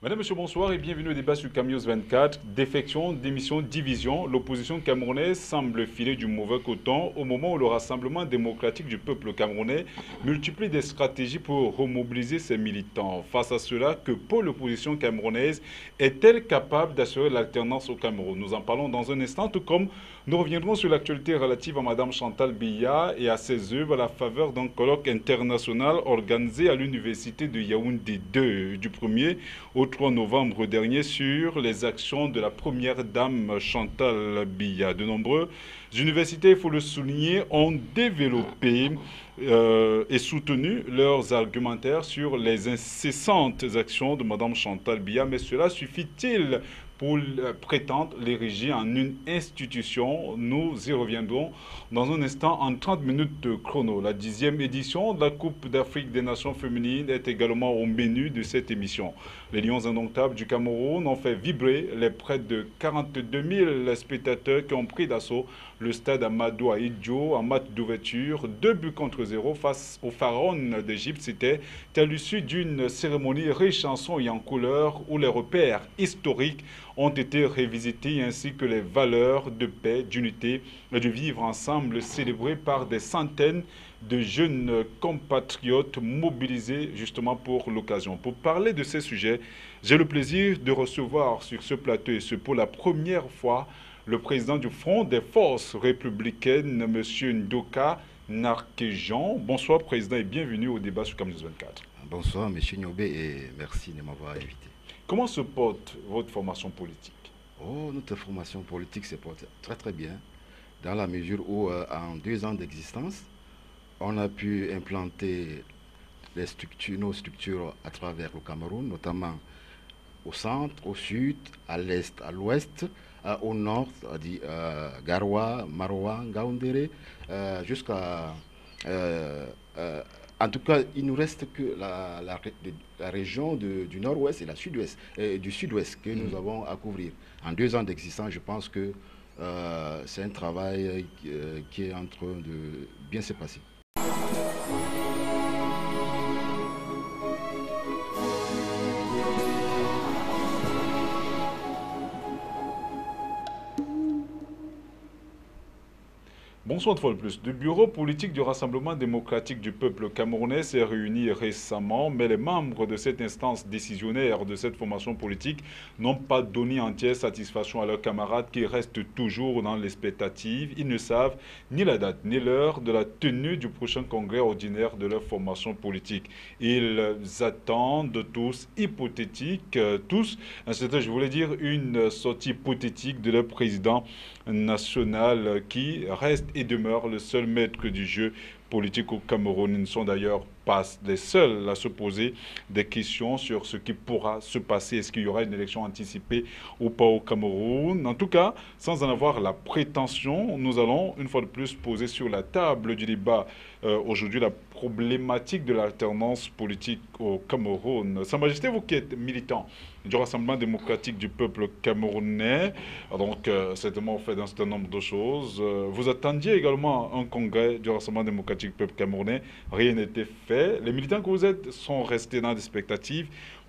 Madame, Monsieur, bonsoir et bienvenue au débat sur Camilleos 24. Défection, démission, division. L'opposition camerounaise semble filer du mauvais coton au moment où le Rassemblement démocratique du peuple camerounais multiplie des stratégies pour remobiliser ses militants. Face à cela, que peut l'opposition camerounaise? Est-elle capable d'assurer l'alternance au Cameroun? Nous en parlons dans un instant, tout comme nous reviendrons sur l'actualité relative à Madame Chantal Biya et à ses œuvres à la faveur d'un colloque international organisé à l'université de Yaoundé 2 du 1er au 3 novembre dernier sur les actions de la première dame Chantal Biya. De nombreuses universités, il faut le souligner, ont développé et soutenu leurs argumentaires sur les incessantes actions de Madame Chantal Biya. Mais cela suffit-il pour prétendre l'ériger en une institution? Nous y reviendrons dans un instant en 30 minutes de chrono. La 10e édition de la Coupe d'Afrique des Nations féminines est également au menu de cette émission. Les Lions indomptables du Cameroun ont fait vibrer les près de 42 000 spectateurs qui ont pris d'assaut le stade Amadou Ahidjo en match d'ouverture. 2 buts contre 0 face aux pharaons d'Égypte. C'était à l'issue d'une cérémonie riche en son et en couleurs où les repères historiques ont été révisités ainsi que les valeurs de paix, d'unité et de vivre ensemble célébrées par des centaines de jeunes compatriotes mobilisés justement pour l'occasion. Pour parler de ces sujets, j'ai le plaisir de recevoir sur ce plateau et ce pour la première fois le président du Front des forces républicaines, M. Ndoka Narkejan. Bonsoir président et bienvenue au débat sur Camilleos 24. Bonsoir M. Niobé et merci de m'avoir invité. Comment se porte votre formation politique? Oh, notre formation politique se porte très très bien, dans la mesure où en 2 ans d'existence, on a pu implanter nos structures à travers le Cameroun, notamment au centre, au sud, à l'est, à l'ouest, au nord, dit Garoua, Maroua, Ngaoundéré, jusqu'à... en tout cas, il nous reste que la région du nord-ouest et du sud-ouest que nous avons à couvrir. En 2 ans d'existence, je pense que c'est un travail qui est en train de bien se passer. Bonsoir une fois de plus. Le bureau politique du Rassemblement démocratique du peuple camerounais s'est réuni récemment, mais les membres de cette instance décisionnaire de cette formation politique n'ont pas donné entière satisfaction à leurs camarades qui restent toujours dans l'expectative. Ils ne savent ni la date ni l'heure de la tenue du prochain congrès ordinaire de leur formation politique. Ils attendent tous, hypothétiques, je voulais dire une sortie hypothétique de leur président national qui reste et demeure le seul maître du jeu politique au Cameroun. Ils ne sont d'ailleurs pas les seuls à se poser des questions sur ce qui pourra se passer. Est-ce qu'il y aura une élection anticipée ou pas au Cameroun? En tout cas, sans en avoir la prétention, nous allons une fois de plus poser sur la table du débat aujourd'hui la problématique de l'alternance politique au Cameroun. Sa Majesté, vous qui êtes militant du Rassemblement démocratique du peuple camerounais, donc certainement vous faites un certain nombre de choses. Vous attendiez également un congrès du Rassemblement démocratique du peuple camerounais, rien n'était fait. Les militants que vous êtes sont restés dans des expectatives.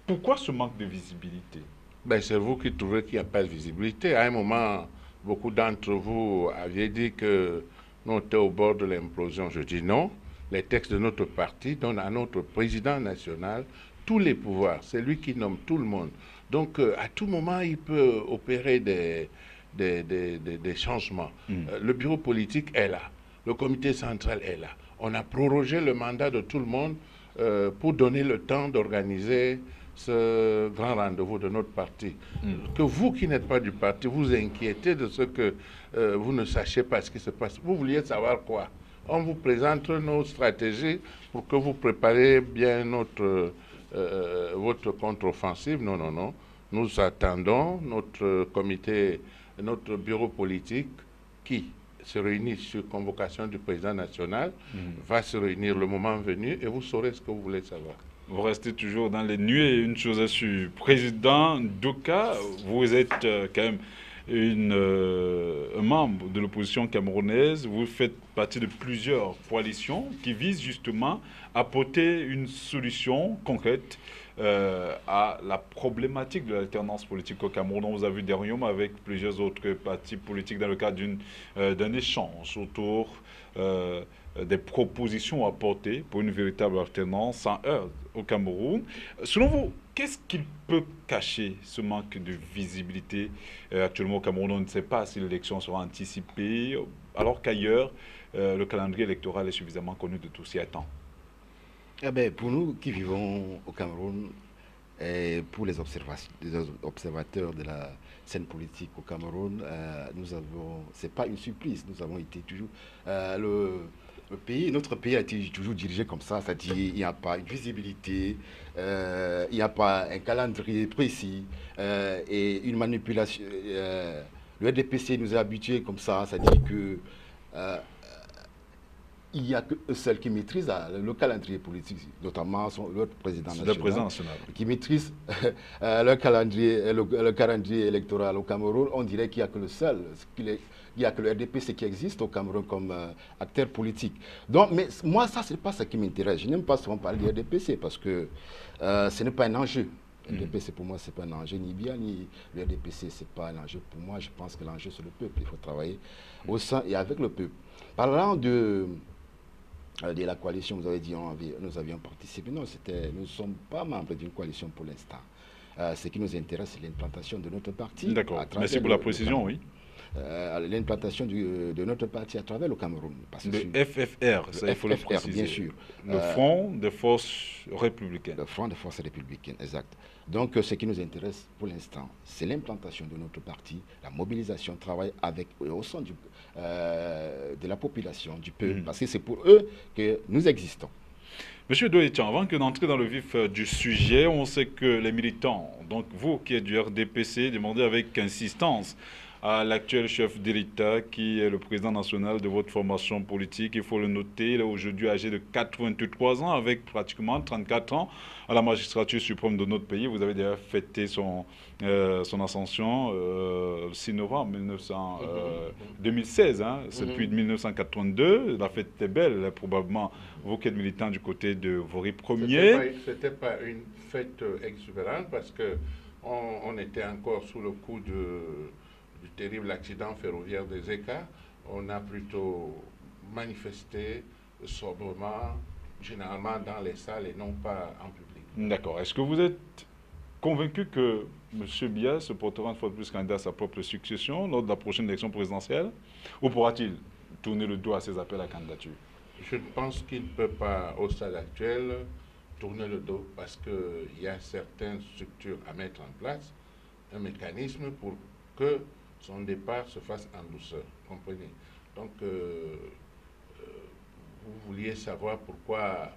Pourquoi ce manque de visibilité? Ben, c'est vous qui trouvez qu'il n'y a pas de visibilité. À un moment, beaucoup d'entre vous aviez dit que nous étions au bord de l'implosion. Je dis non. Les textes de notre parti donnent à notre président national tous les pouvoirs. C'est lui qui nomme tout le monde. Donc, à tout moment, il peut opérer des changements. Le bureau politique est là. Le comité central est là. On a prorogé le mandat de tout le monde pour donner le temps d'organiser ce grand rendez-vous de notre parti. Que vous qui n'êtes pas du parti, vous inquiétez de ce que vous ne sachiez pas ce qui se passe. Vous vouliez savoir quoi? On vous présente nos stratégies pour que vous prépariez bien votre contre-offensive. Non, non, non. Nous attendons notre comité, notre bureau politique qui se réunit sur convocation du président national, va se réunir le moment venu et vous saurez ce que vous voulez savoir. Vous restez toujours dans les nuées. Une chose est sûre, président Ndoka, vous êtes quand même un membre de l'opposition camerounaise, vous faites partie de plusieurs coalitions qui visent justement à apporter une solution concrète à la problématique de l'alternance politique au Cameroun. On vous a vu dernièrement avec plusieurs autres partis politiques dans le cadre d'un échange autour des propositions à apporter pour une véritable alternance sans heurts au Cameroun. Selon vous, qu'est-ce qu'il peut cacher ce manque de visibilité actuellement au Cameroun? On ne sait pas si l'élection sera anticipée, alors qu'ailleurs, le calendrier électoral est suffisamment connu de tous. S'y attend. Eh ben, pour nous qui vivons au Cameroun, et pour les observateurs de la scène politique au Cameroun, c'est pas une surprise, nous avons été toujours, notre pays a été toujours dirigé comme ça, c'est-à-dire il n'y a pas une visibilité, il n'y a pas un calendrier précis et une manipulation. Le RDPC nous a habitués comme ça, c'est-à-dire que il n'y a que eux seuls qui maîtrisent le calendrier politique, notamment leur président national, qui maîtrise le calendrier électoral au Cameroun. On dirait qu'il n'y a que le seul, il n'y a que le RDPC qui existe au Cameroun comme acteur politique. Donc, mais moi, ça, ce n'est pas ça qui m'intéresse. Je n'aime pas souvent parler du RDPC parce que ce n'est pas un enjeu. Le RDPC, pour moi, ce n'est pas un enjeu, ni bien, ni le RDPC, ce n'est pas un enjeu. Pour moi, je pense que l'enjeu, c'est le peuple. Il faut travailler au sein et avec le peuple. Parlant de la coalition, vous avez dit nous avions participé. Non, nous ne sommes pas membres d'une coalition pour l'instant. Ce qui nous intéresse, c'est l'implantation de notre parti. D'accord, merci pour la précision, oui. L'implantation de notre parti à travers le Cameroun. Le FFR, ça il faut le préciser. Bien sûr. Le Front des Forces Républicaines. Le Front des Forces Républicaines, exact. Donc, ce qui nous intéresse pour l'instant, c'est l'implantation de notre parti, la mobilisation, travail au sein de la population, du peuple, parce que c'est pour eux que nous existons. Monsieur Doetian, avant que d'entrer dans le vif du sujet, on sait que les militants, donc vous qui êtes du RDPC, demandez avec insistance à l'actuel chef de l'État qui est le président national de votre formation politique. Il faut le noter, il est aujourd'hui âgé de 83 ans avec pratiquement 34 ans à la magistrature suprême de notre pays. Vous avez déjà fêté son ascension le 6 novembre 2016, hein. C'est depuis 1982. La fête était belle, probablement. Vous qui êtes militant du côté de Vori Premier. Ce n'était pas une fête exubérante parce qu'on était encore sous le coup du terrible accident ferroviaire des Écarts. On a plutôt manifesté sobrement, généralement dans les salles et non pas en public. D'accord. Est-ce que vous êtes convaincu que M. Biya se portera une fois de plus candidat à sa propre succession lors de la prochaine élection présidentielle? Ou pourra-t-il tourner le dos à ses appels à candidature? Je pense qu'il ne peut pas, au stade actuel, tourner le dos parce qu'il y a certaines structures à mettre en place, un mécanisme pour que son départ se fasse en douceur, comprenez. Donc, vous vouliez savoir pourquoi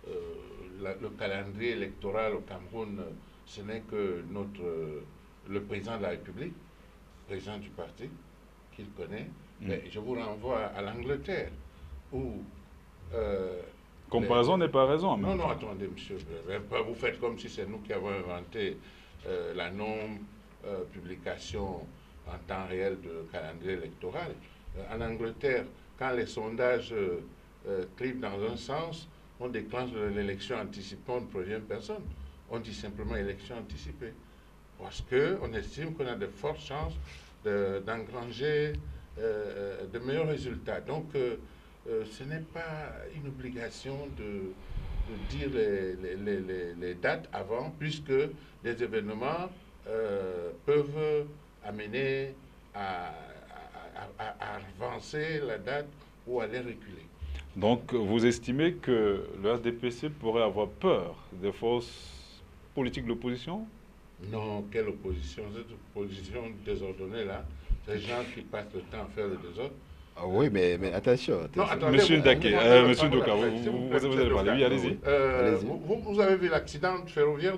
le calendrier électoral au Cameroun, ce n'est que le président de la République, président du parti, qu'il connaît. Mais je vous renvoie à l'Angleterre, où... comparaison n'est pas raison. Non, non, attendez, monsieur. Vous faites comme si c'est nous qui avons inventé la non-publication en temps réel de calendrier électoral. En Angleterre, quand les sondages clivent dans un sens, on déclenche l'élection anticipée, on ne prévient personne. On dit simplement élection anticipée. Parce qu'on estime qu'on a de fortes chances d'engranger de meilleurs résultats. Donc, ce n'est pas une obligation de dire les dates avant, puisque des événements peuvent amener à avancer la date ou à les reculer. Donc, vous estimez que le RDPC pourrait avoir peur des forces politiques de l'opposition? Non, quelle opposition? Cette opposition désordonnée là, ces gens qui passent le temps à faire le désordre. Ah oui, mais attention. Non, attendez, Monsieur Ndaké, Monsieur Doka, vous allez parler. Oui, allez-y. Vous avez vu l'accident ferroviaire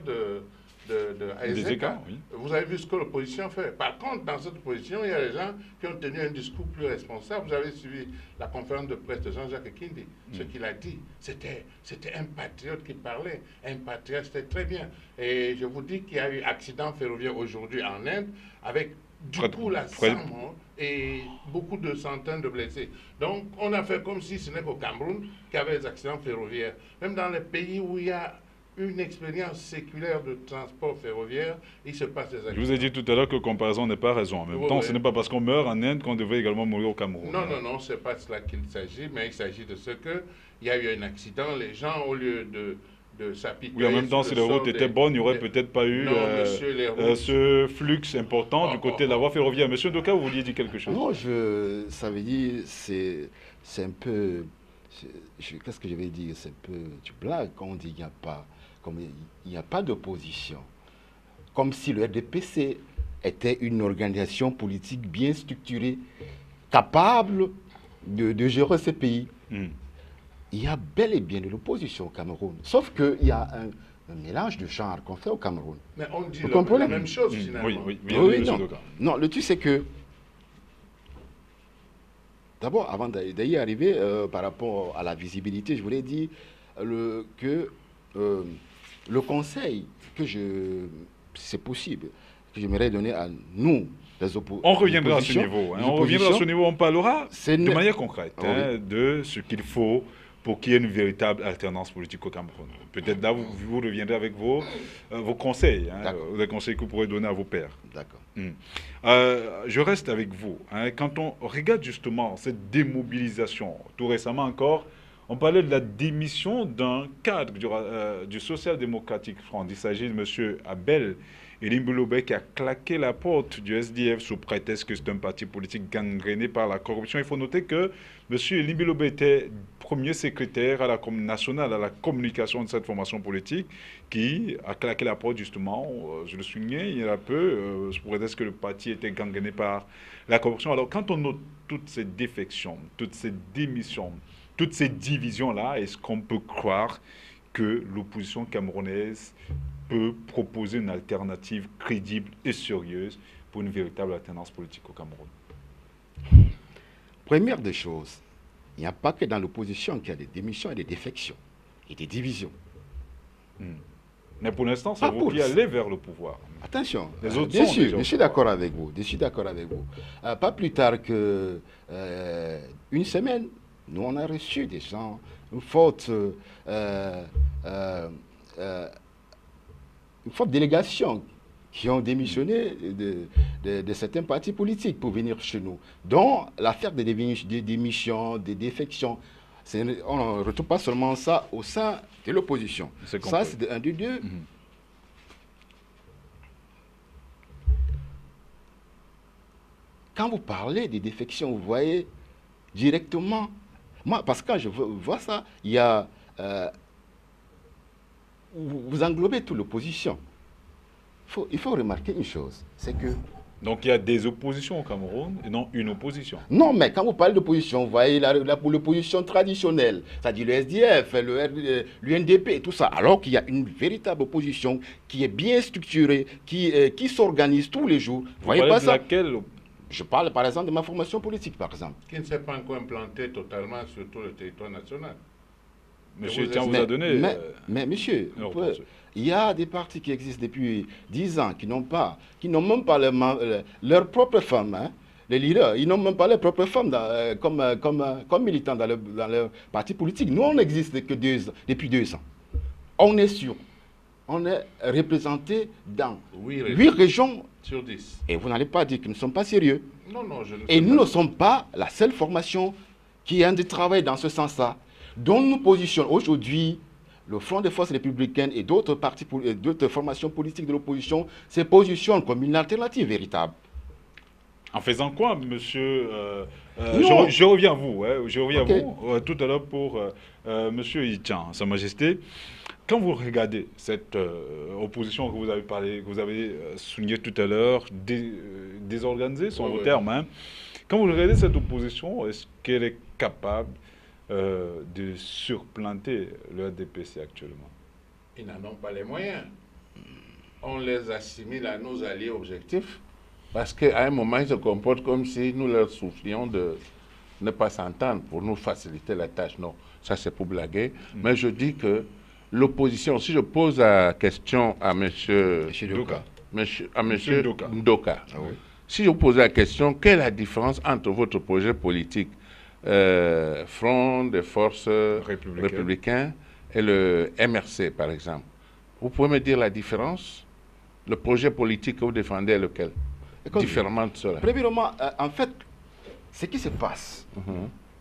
Isaac, oui. vous avez vu ce que l'opposition fait. Par contre, dans cette opposition, il y a des gens qui ont tenu un discours plus responsable. Vous avez suivi la conférence de presse de Jean-Jacques Kindi. Ce qu'il a dit, c'était un patriote qui parlait. Un patriote, c'était très bien. Et je vous dis qu'il y a eu accident ferroviaire aujourd'hui en Inde avec du coup la 100 morts et beaucoup de centaines de blessés. Donc, on a fait comme si ce n'est qu'au Cameroun qu'il y avait des accidents ferroviaires. Même dans les pays où il y a une expérience séculaire de transport ferroviaire, il se passe des accidents. Je vous ai dit tout à l'heure que comparaison n'est pas raison. En même temps, ce n'est pas parce qu'on meurt en Inde qu'on devrait également mourir au Cameroun. Non, non, non, ce n'est pas de cela qu'il s'agit, mais il s'agit de ce qu'il y a eu un accident, les gens, au lieu de s'apitoyer... Oui, en même temps, si les routes étaient bonnes, il n'y aurait peut-être pas eu ce flux important du côté de la voie ferroviaire. Monsieur Ndoka, vous vouliez dire quelque chose? Non, ça veut dire, c'est un peu... Qu'est-ce que je vais dire? C'est un peu du blague quand on dit qu'il n'y a pas d'opposition. Comme si le RDPC était une organisation politique bien structurée, capable de gérer ce pays. Il y a bel et bien de l'opposition au Cameroun. Sauf qu'il y a un mélange de genres qu'on fait au Cameroun. Mais on dit la même chose, finalement. Oui, non. Non, le truc, c'est que d'abord, avant d'y arriver, par rapport à la visibilité, je voulais dire que le conseil que c'est possible, que j'aimerais donner à nous, les oppositions... On reviendra à ce niveau. On reviendra à ce niveau, on parlera de manière concrète de ce qu'il faut pour qu'il y ait une véritable alternance politique au Cameroun. Peut-être là, vous reviendrez avec vos conseils, les conseils que vous pourrez donner à vos pairs. D'accord. Je reste avec vous. Quand on regarde justement cette démobilisation, tout récemment encore, on parlait de la démission d'un cadre du social-démocratique front. Il s'agit de M. Abel Elimbolobé qui a claqué la porte du SDF sous prétexte que c'est un parti politique gangréné par la corruption. Il faut noter que M. Elimbolobé était premier secrétaire à la nationale à la communication de cette formation politique qui a claqué la porte justement, je le soulignais il y a un peu, sous prétexte que le parti était gangréné par la corruption. Alors quand on note toutes ces défections, toutes ces démissions, toutes ces divisions-là, est-ce qu'on peut croire que l'opposition camerounaise peut proposer une alternative crédible et sérieuse pour une véritable alternance politique au Cameroun? Première des choses, il n'y a pas que dans l'opposition qu'il y a des démissions et des défections et des divisions. Mais pour l'instant, c'est vous qui allez vers le pouvoir. Attention, les autres je suis d'accord avec vous. Je suis d'accord avec vous. Pas plus tard que une semaine, nous on a reçu des gens, une forte délégation qui ont démissionné de certains partis politiques pour venir chez nous. Donc, l'affaire des démissions, des défections, on ne retrouve pas seulement ça au sein de l'opposition. Ça, c'est un des deux. Quand vous parlez des défections, vous voyez directement... Moi, parce que quand je vois ça, il y a... vous englobez toute l'opposition. Il faut remarquer une chose, c'est que... Donc il y a des oppositions au Cameroun et non une opposition. Non, mais quand vous parlez d'opposition, vous voyez l'opposition traditionnelle, c'est-à-dire le SDF, l'UNDP, tout ça, alors qu'il y a une véritable opposition qui est bien structurée, qui s'organise tous les jours. Vous voyez pas ça? Laquelle? Je parle par exemple de ma formation politique, par exemple. Qui ne s'est pas encore implanté totalement sur tout le territoire national. Monsieur Tian vous a donné... Mais monsieur, il y a des partis qui existent depuis 10 ans, qui n'ont même pas leurs propres femmes, hein, les leaders, ils n'ont même pas leurs propres femmes comme militants dans leur parti politique. Nous, on n'existe que depuis 2 ans. On est représenté dans 8 régions sur 10. Et vous n'allez pas dire que nous ne sommes pas sérieux. Non, non, je ne Et nous ne sommes pas la seule formation qui a un travail dans ce sens-là, dont nous positionnons aujourd'hui. Le Front des forces républicaines et d'autres formations politiques de l'opposition se positionnent comme une alternative véritable. En faisant quoi, monsieur je reviens à vous. Je reviens à vous tout à l'heure pour monsieur Itian, Sa Majesté. Quand vous regardez cette opposition que vous avez parlé, que vous avez souligné tout à l'heure, désorganisée, sont vos termes, hein. Quand vous regardez cette opposition, est-ce qu'elle est capable de surplanter le RDPC actuellement? Ils n'en ont pas les moyens. on les assimile à nos alliés objectifs, parce qu'à un moment, ils se comportent comme si nous leur soufflions de ne pas s'entendre pour nous faciliter la tâche. Non, ça c'est pour blaguer. Mais je dis que l'opposition, si je pose la question à M. Ndoka. Ndoka, Ah oui. si je vous posais la question, quelle est la différence entre votre projet politique, Front des forces républicains et le MRC, par exemple? Vous pouvez me dire la différence? Le projet politique que vous défendez est lequel? Différemment de cela. Premièrement, en fait, ce qui se passe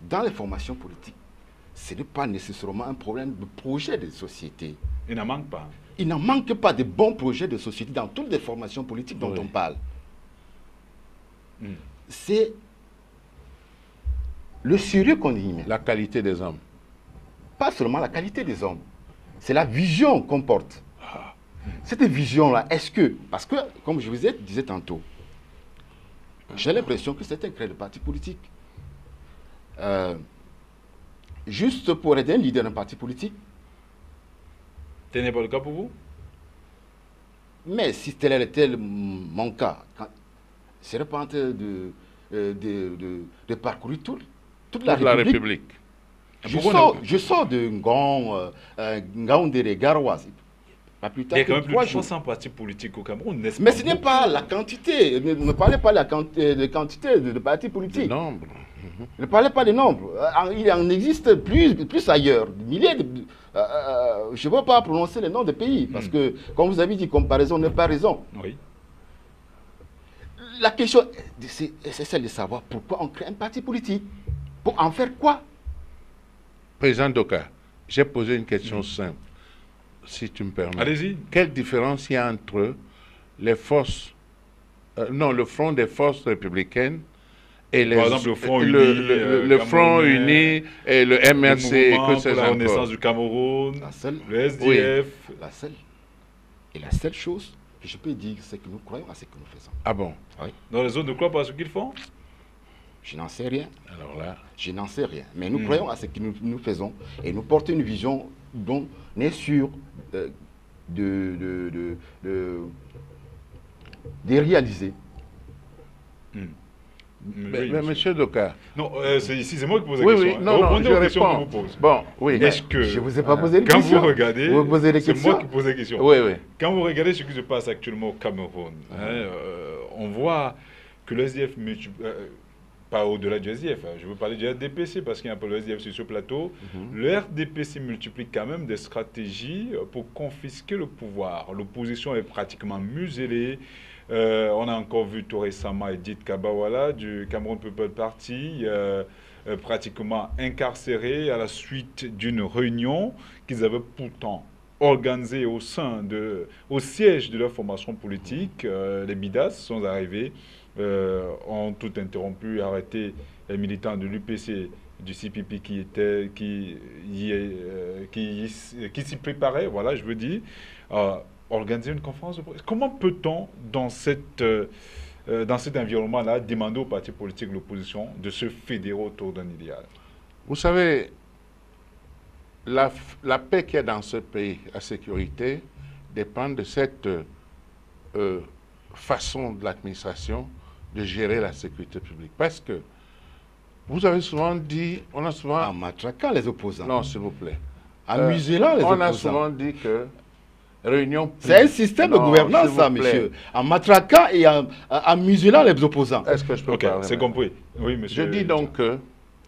dans les formations politiques, ce n'est pas nécessairement un problème de projet de société. Il n'en manque pas. Il n'en manque pas de bons projets de société dans toutes les formations politiques dont on parle. C'est le sérieux qu'on y met. La qualité des hommes. Pas seulement la qualité des hommes, c'est la vision qu'on porte. Cette vision-là, est-ce que, parce que, comme je vous disais tantôt, j'ai l'impression que c'est un créé de parti politique. Juste pour aider un leader d'un parti politique. Ce n'est pas le cas pour vous? Mais si tel était mon cas, je serais pas en train de parcourir toute la République. Je sors de Ngaoundéré, Garoise. Pas plus tard. Il y a quand même que plus de 3 300 partis politiques au Cameroun, n'est-ce pas? Mais ce n'est pas la quantité. Ne parlez pas de quantité de partis politiques. Le nombre. Ne parlez pas de nombre. Il en existe plus ailleurs. Des milliers de... je ne veux pas prononcer les noms des pays. Parce que, comme vous avez dit, comparaison n'est pas raison. Oui. La question, c'est celle de savoir pourquoi on crée un parti politique. Pour en faire quoi? Président Ndoka, j'ai posé une question simple, si tu me permets. Allez-y. Quelle différence il y a entre les forces, le Front des forces républicaines et les, par exemple, le Front Uni et le MRC et que c'est la renaissance du Cameroun, le SDF. Oui, la seule chose que je peux dire, c'est que nous croyons à ce que nous faisons. Ah bon? Oui. Dans les autres ne croient pas à ce qu'ils font? Je n'en sais rien. Alors là, je n'en sais rien. Mais nous croyons à ce que nous faisons et nous portons une vision dont on est sûr de réaliser. Mais monsieur Ndoka. Non, c'est moi qui pose la question. Oui, non, je réponds. Bon, oui. Est-ce que... Je ne vous ai pas posé de questions. Quand vous regardez... Vous posez des questions. C'est moi qui pose la question. Oui, oui. Quand vous regardez ce qui se passe actuellement au Cameroun, on voit que le SDF... pas au-delà du SDF, je veux parler du RDPC parce qu'il y a un peu le SDF sur ce plateau. Le RDPC multiplie quand même des stratégies pour confisquer le pouvoir. L'opposition est pratiquement muselée. On a encore vu tout récemment Edith Kabawala du Cameroun People Party pratiquement incarcéré à la suite d'une réunion qu'ils avaient pourtant organisée au siège de leur formation politique. Les Bidas sont arrivés, ont tout interrompu, arrêté les militants de l'UPC, du CPP qui s'y préparait, voilà, je veux dire, organiser une conférence de presse. Comment peut-on, dans cet environnement-là, demander aux partis politiques de l'opposition de se fédérer autour d'un idéal? Vous savez, la paix qu'il y a dans ce pays, la sécurité, dépend de cette façon de l'administration de gérer la sécurité publique. Parce que vous avez souvent dit, on a souvent... En matraquant les opposants. Non, s'il vous plaît. En muselant les opposants. On a souvent dit que réunion... C'est un système de gouvernance, ça, monsieur. En matraquant et en muselant les opposants. Est-ce que je peux parler? C'est compris. Oui, monsieur. Je dis donc que...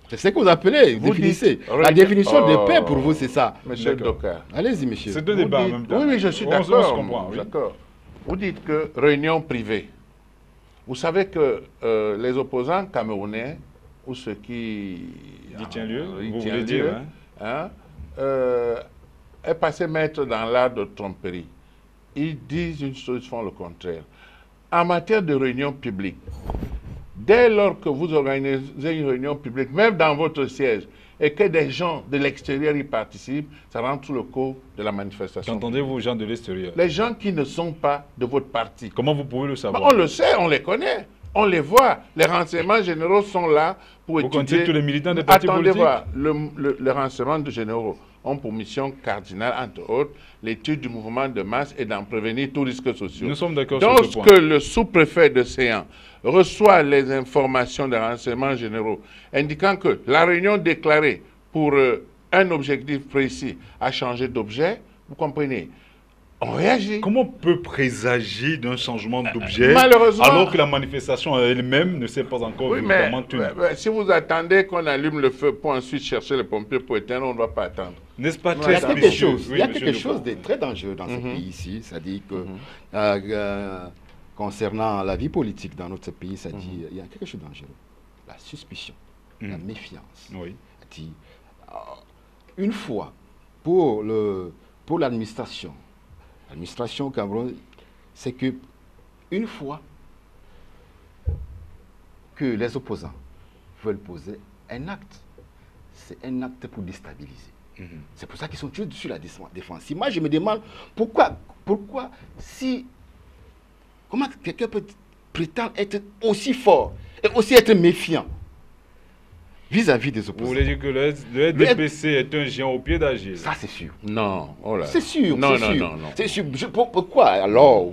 C'est ce que vous appelez, vous définissez. La définition de paix pour vous, c'est ça. Monsieur Ndoka. Allez-y, monsieur. C'est deux débats en même temps. Oui, je suis d'accord. D'accord. Vous dites que réunion privée. Vous savez que les opposants camerounais, ou ceux qui... Il tient lieu, vous voulez dire, est passé maître dans l'art de tromperie. Ils disent une chose, ils font le contraire. En matière de réunion publique, dès lors que vous organisez une réunion publique, même dans votre siège, et que des gens de l'extérieur y participent, ça rentre sous le coup de la manifestation. Qu'entendez-vous, gens de l'extérieur? Les gens qui ne sont pas de votre parti. Comment vous pouvez le savoir? On le sait, on les connaît, on les voit. Les renseignements généraux sont là pour étudier. Vous comptez tous les militants des partis politiques? Attendez voir, les renseignements généraux, ont pour mission cardinale, entre autres, l'étude du mouvement de masse et d'en prévenir tous risques sociaux. Nous sommes d'accord sur ce point. Lorsque le sous-préfet de Séan reçoit les informations des renseignements généraux indiquant que la réunion déclarée pour un objectif précis a changé d'objet, vous comprenez, on réagit. Comment on peut présager d'un changement d'objet malheureusement, alors que la manifestation elle-même ne s'est pas encore véritablement tenue? Si vous attendez qu'on allume le feu pour ensuite chercher les pompiers pour éteindre, on ne va pas attendre. N'est-ce pas Il y très a quelque ambitieux? chose, Oui, il y a monsieur quelque chose Dupont. de très dangereux dans ce pays ici, c'est-à-dire que concernant la vie politique dans notre pays, ça dit il y a quelque chose de dangereux. La suspicion, la méfiance. Oui. Dit, une fois, pour l'administration au Cameroun, c'est que une fois que les opposants veulent poser un acte, c'est un acte pour déstabiliser. C'est pour ça qu'ils sont toujours sur la défensive. Moi, je me demande pourquoi comment quelqu'un peut prétendre être aussi fort et aussi être méfiant vis-à-vis des opposants. Vous voulez dire que le RDPC est un géant au pied d'agir? Ça, c'est sûr. Non, oh là. C'est sûr. Non, c'est non, sûr. non, non. C'est sûr. Pourquoi alors,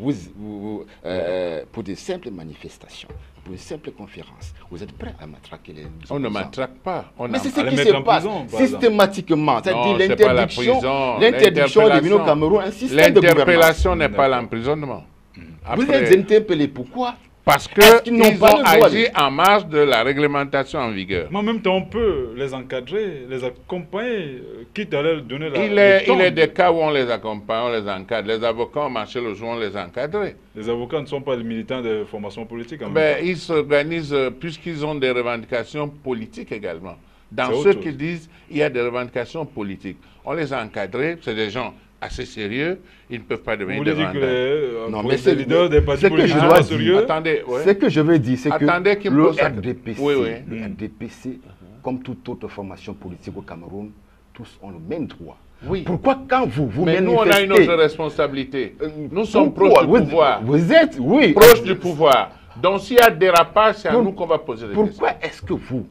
pour des simples manifestations, pour une simple conférence, vous êtes prêts à matraquer les On ne opposants? matraque pas. Mais c'est ce à les qui mettre se en passe prison, par exemple. systématiquement. C'est-à-dire Non, c'est pas la prison. l'interdiction de venir au Cameroun, un système de gouvernance. L'interpellation n'est pas l'emprisonnement. Vous Après, êtes interpellé, pourquoi? parce Est-ce qu'ils qu'ils n'ont pas ont le droit agi en marge de la réglementation en vigueur. Mais en même temps, on peut les encadrer, les accompagner, quitte à leur donner la. Il est des cas où on les accompagne, on les encadre. Les avocats ont marché le jour, on les encadrait. Les avocats ne sont pas les militants de formation politique. En même Ben, temps. ils s'organisent puisqu'ils ont des revendications politiques également. Dans C'est ceux autre qui chose. disent il y a des revendications politiques, on les a encadrés, c'est des gens assez sérieux, ils ne peuvent pas Vous devenir voulez des dire que vandales. Non, pour mais les c'est- leaders des partis ce que politiques je sont dois pas dire- sérieux? Attendez, ouais. Ce que je veux dire, c'est que Attendez qu'il me le pose la- RDPC, Oui, oui. le RDPC, comme toute autre formation politique au Cameroun, tous ont le même droit. Oui. Pourquoi quand vous Mais nous, on a une manifestez, autre responsabilité. Nous sommes pourquoi proches du pouvoir. Vous êtes, oui. Proches du pouvoir. Donc s'il y a dérapage, c'est à Pour- nous qu'on va poser des questions. Pourquoi est-ce que vous,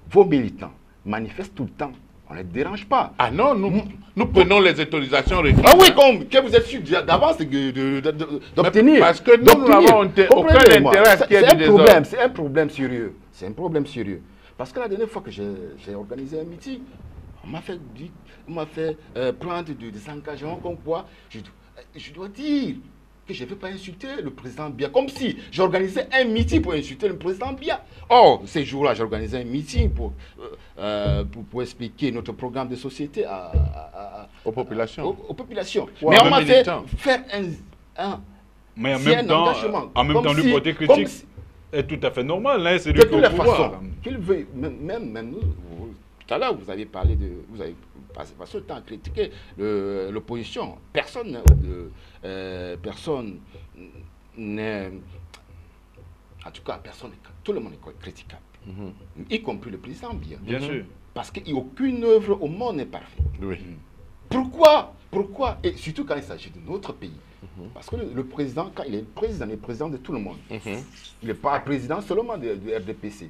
vos militants, manifestent tout le temps? On ne les dérange pas. Ah non, nous prenons les autorisations requises. Ah oui, hein. comme que vous êtes sûr d'avance d'obtenir. Mais parce que nous, nous d'obtenir. n'avons aucun Comprenez-moi, intérêt à ce qu'il y ait c'est du un problème, désordre. c'est un problème sérieux. C'est un problème sérieux. Parce que la dernière fois que j'ai organisé un meeting, on m'a fait prendre des engagements comme quoi je dois dire que je ne vais pas insulter le président Biya. Comme si j'organisais un meeting pour insulter le président Biya. Or, ces jours-là, j'ai organisé un meeting pour expliquer notre programme de société Aux populations. aux populations. Ouais, Mais on aux m'a fait militants. faire Mais en c'est même un temps, engagement. en même Comme temps, lui si- porter comme critique si- est tout à fait normal. Hein, c'est lui de qui est toutes au les pouvoir. façons, qu'il veuille, même nous, tout à l'heure, vous avez parlé de, vous avez passé le temps à critiquer l'opposition. Personne n'est, en tout cas, personne, tout le monde est critiquable, y compris le président Biya. Bien sûr. Parce qu'aucune œuvre au monde n'est parfaite. Oui. Pourquoi? Et surtout quand il s'agit de notre pays. Parce que le président, quand il est président, il est président de tout le monde. Il n'est pas président seulement du RDPC.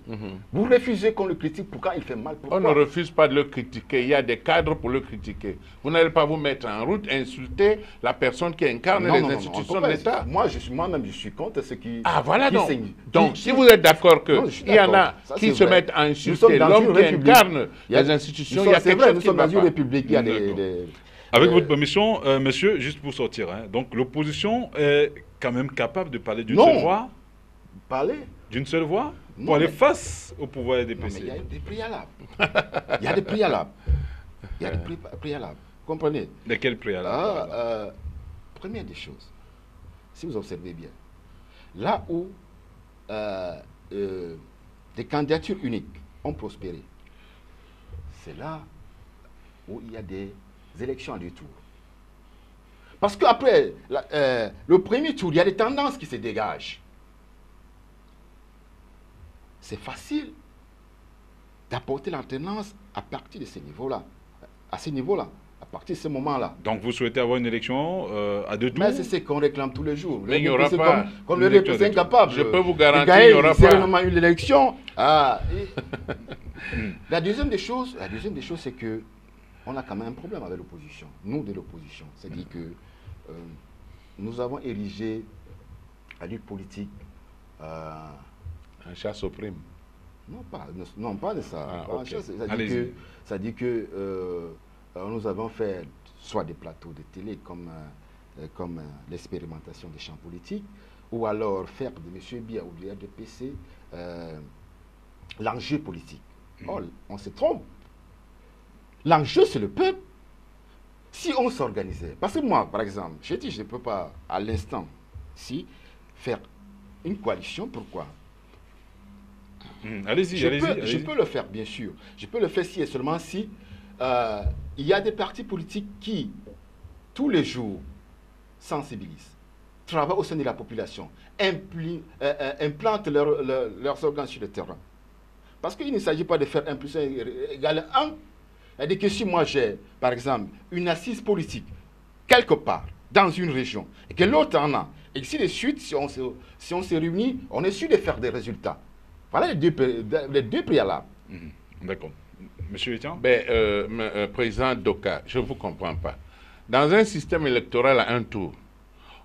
Vous refusez qu'on le critique pour quand il fait mal. Pourquoi? On ne refuse pas de le critiquer. Il y a des cadres pour le critiquer. Vous n'allez pas vous mettre en route, insulter la personne qui incarne Non, les non, non, institutions non, de l'État. Moi-même, je suis contre ce qui... Ah voilà qui donc. s'in- Donc qui- si vous êtes d'accord Non, je suis qu'il y en a d'accord. Ça, qui c'est se vrai. mettent à Nous sommes insulter dans l'homme une qui république. incarne Il y a- les institutions, nous il y a sommes- c'est quelque vrai, chose nous qui sommes ne va dans une pas. république, il y a D'accord. des... Avec votre permission, monsieur, juste pour sortir, hein, donc l'opposition est quand même capable de parler d'une Non. seule voix, Parler. d'une seule voix, Non, pour aller mais- face au pouvoir Non, mais RDPC. il y a des préalables. Il y a des préalables. Il y a des préalables. Vous comprenez? Lesquels préalables? Première des choses, si vous observez bien, là où des candidatures uniques ont prospéré, c'est là où il y a des élections à deux tours. Parce qu'après le premier tour, il y a des tendances qui se dégagent. C'est facile d'apporter l'alternance à partir de ce niveau-là. À ce niveau-là, à partir de ce moment-là. Donc vous souhaitez avoir une élection à deux tours? Mais c'est ce qu'on réclame tous les jours. Mais il n'y aura C'est pas comme le une élection RDPC est à deux tours. incapable Je peux vous de garantir gagner qu'il n'y aura pas. sereinement une élection. La deuxième des choses, c'est que on a quand même un problème avec l'opposition, nous de l'opposition. C'est-à-dire que nous avons érigé la lutte politique... un chasse aux primes. Non, pas de ça. Ah, okay. Ça dit que nous avons fait soit des plateaux de télé comme l'expérimentation des champs politiques, ou alors faire de M. Biya ou de l'RDPC l'enjeu politique. Oh, on se trompe. L'enjeu, c'est le peuple. Si on s'organisait, parce que moi, par exemple, j'ai dit, je ne peux pas, à l'instant, faire une coalition, pourquoi? Allez-y, Je peux le faire, bien sûr. Je peux le faire si et seulement si il y a des partis politiques qui, tous les jours, sensibilisent, travaillent au sein de la population, implantent leurs organes sur le terrain. Parce qu'il ne s'agit pas de faire 1 plus 1 égale 1. C'est-à-dire que si moi j'ai, par exemple, une assise politique, quelque part, dans une région, et que l'autre en a, et que si de suite, si on se réunit, on est sûr de faire des résultats. Voilà les deux préalables. D'accord. Monsieur Etienne? Président Doka, je ne vous comprends pas. Dans un système électoral à un tour,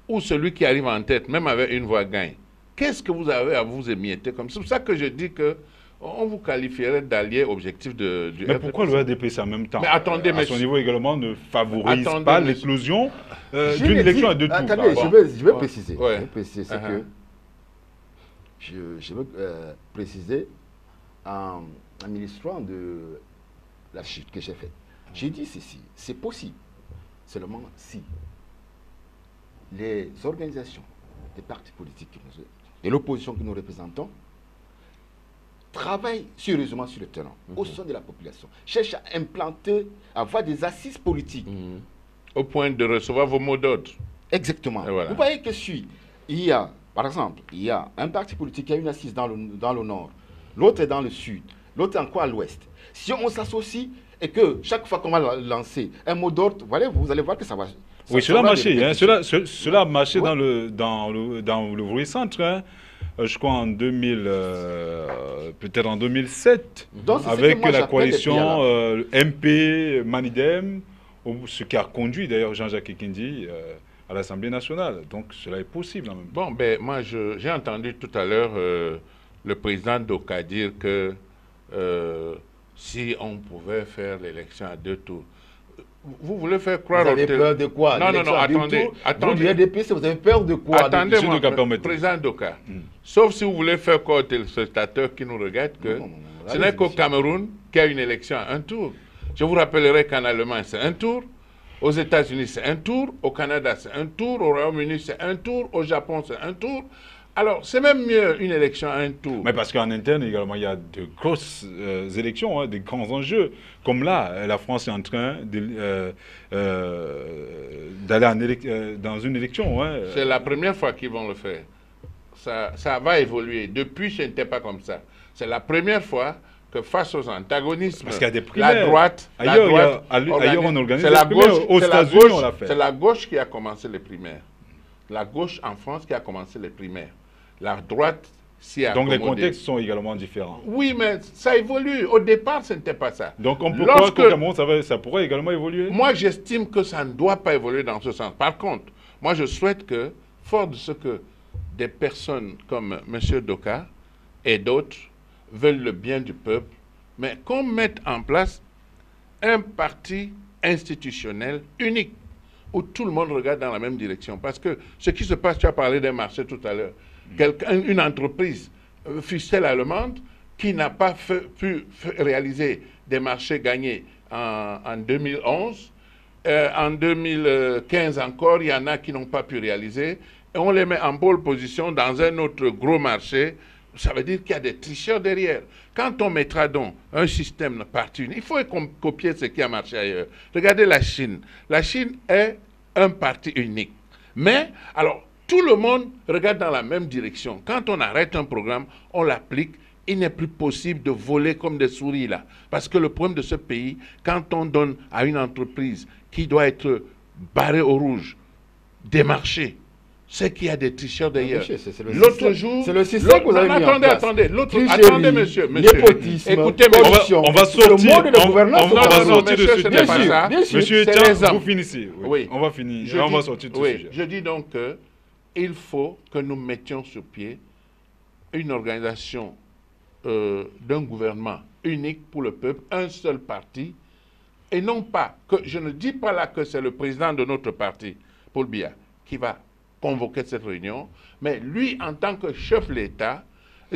où celui qui arrive en tête, même avec une voix, gagne, qu'est-ce que vous avez à vous émietter comme ça? C'est pour ça que je dis que on vous qualifierait d'allié objectif du Mais RDPC. pourquoi le RDPC en même temps, mais attendez, à son niveau également, ne favorise pas l'éclosion d'une élection à deux tours? Attendez, je vais préciser. Ouais. Je vais préciser, c'est que je veux préciser en illustrant de la chute que j'ai faite. J'ai dit ceci, c'est possible, seulement si les organisations, les partis politiques et l'opposition que nous représentons travaillent sérieusement sur le terrain, au sein de la population, cherchent à implanter, à avoir des assises politiques. Au point de recevoir vos mots d'ordre. Exactement. Voilà. Vous voyez que il y a, par exemple, il y a un parti politique qui a une assise dans le nord, l'autre est dans le sud, l'autre est encore à l'ouest. Si on s'associe et que chaque fois qu'on va lancer un mot d'ordre, voilà, vous allez voir que ça va... Oui, cela a marché. Hein, cela a marché Ouais. dans le Vrai Centre. Hein. Je crois en 2000, peut-être en 2007, Donc, c'est ce que avec moi la j'appelle coalition des MP, Manidem, ce qui a conduit d'ailleurs Jean-Jacques Ekindi à l'Assemblée nationale. Donc cela est possible en même temps. Bon, moi, j'ai entendu tout à l'heure le président Doka dire que si on pouvait faire l'élection à 2 tours, vous voulez faire croire... Vous avez peur de quoi? Non, attendez. Vous du RDPC, vous avez peur de quoi? Attendez-moi, président Doka. Sauf si vous voulez faire croire aux téléspectateurs qui nous regardent que ce n'est qu'au Cameroun qu'il y a une élection à 1 tour. Je vous rappellerai qu'en Allemagne, c'est 1 tour. Aux États-Unis, c'est 1 tour. Au Canada, c'est 1 tour. Au Royaume-Uni, c'est 1 tour. Au Japon, c'est 1 tour. Alors, c'est même mieux une élection à 1 tour. Mais parce qu'en interne également, il y a de grosses élections, hein, des grands enjeux. Comme là, la France est en train d'aller dans une élection. Hein. C'est la première fois qu'ils vont le faire. Ça va évoluer. Depuis, ce n'était pas comme ça. C'est la première fois que face aux antagonismes, parce qu'il y a des primaires. la droite, ailleurs on organise c'est des la primaires. gauche, Aux États-Unis, on l'a fait. C'est la gauche qui a commencé les primaires. La gauche en France qui a commencé les primaires. La droite s'y a Donc accommodée. les contextes sont également différents. Oui, mais ça évolue. Au départ, ce n'était pas ça. Donc on peut croire qu'au Cameroun, ça pourrait également évoluer? Moi, j'estime que ça ne doit pas évoluer dans ce sens. Par contre, moi, je souhaite que, fort de ce que des personnes comme M. Doka et d'autres veulent le bien du peuple, mais qu'on mette en place un parti institutionnel unique où tout le monde regarde dans la même direction. Parce que ce qui se passe, tu as parlé d'un marché tout à l'heure, une entreprise, fût-elle allemande, qui n'a pas pu réaliser des marchés gagnés en 2011, en 2015 encore, il y en a qui n'ont pas pu réaliser, et on les met en pole position dans un autre gros marché. Ça veut dire qu'il y a des tricheurs derrière. Quand on mettra donc un système parti unique, il faut copier ce qui a marché ailleurs. Regardez la Chine. La Chine est un parti unique. Mais, alors, tout le monde regarde dans la même direction. Quand on arrête un programme, on l'applique. Il n'est plus possible de voler comme des souris là. Parce que le problème de ce pays, quand on donne à une entreprise qui doit être barrée au rouge des marchés, c'est qu'il y a des tricheurs derrière. L'autre jour... C'est le système que vous avez mis en place. Attendez, monsieur. Népotisme, écoutez, corruption. On va sortir. Le mode de gouvernance. Non, monsieur, ce n'est pas ça. Monsieur, tiens, vous finissez. Oui. On va finir. On va sortir de ce sujet. Je dis donc qu'il faut que nous mettions sur pied une organisation d'un gouvernement unique pour le peuple, un seul parti, et non pas que, je ne dis pas là que c'est le président de notre parti, Paul Biya, qui va convoquer cette réunion, mais lui, en tant que chef de l'État,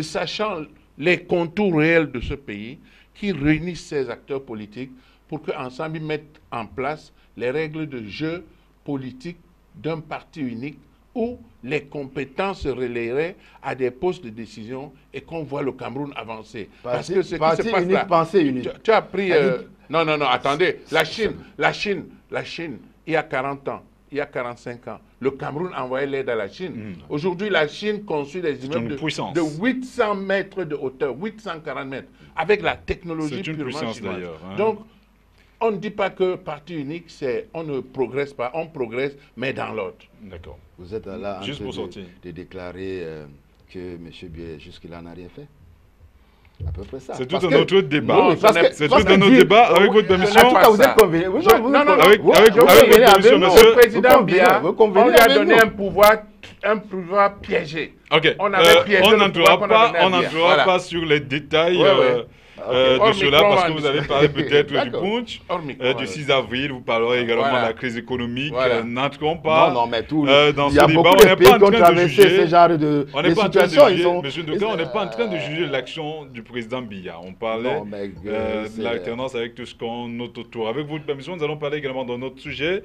sachant les contours réels de ce pays, qui réunisse ses acteurs politiques pour qu'ensemble ils mettent en place les règles de jeu politique d'un parti unique où les compétences se relayeraient à des postes de décision et qu'on voit le Cameroun avancer. Parce que ce qui se passe là, pensée unique. Tu as pris... non, attendez. La Chine, il y a 40 ans, il y a 45 ans, le Cameroun envoyait l'aide à la Chine. Aujourd'hui, la Chine construit des immeubles de 800 mètres de hauteur, 840 mètres, avec la technologie purement chinoise. Donc, on ne dit pas que parti unique, c'est on ne progresse pas, on progresse, mais dans l'ordre. D'accord. Vous êtes là en Juste train de déclarer que M. Biya jusque-là n'a rien fait. À peu près ça. C'est tout un autre débat. C'est tout un autre débat avec votre permission. Vous êtes convenu. Avec votre permission, monsieur. Le président Biya, on lui a donné un pouvoir piégé. Ok. On n'entrera pas sur les détails de cela, parce que vous allez parler peut-être du punch, du 6 avril, vous parlerez également de la crise économique. N'entrons pas dans ce débat. On n'est pas en train de juger ce genre de situation. Monsieur Ndoka, on n'est pas en train de juger l'action du président Biya. On parlait de l'alternance avec tout ce qu'on note autour. Avec votre permission, nous allons parler également d'un autre sujet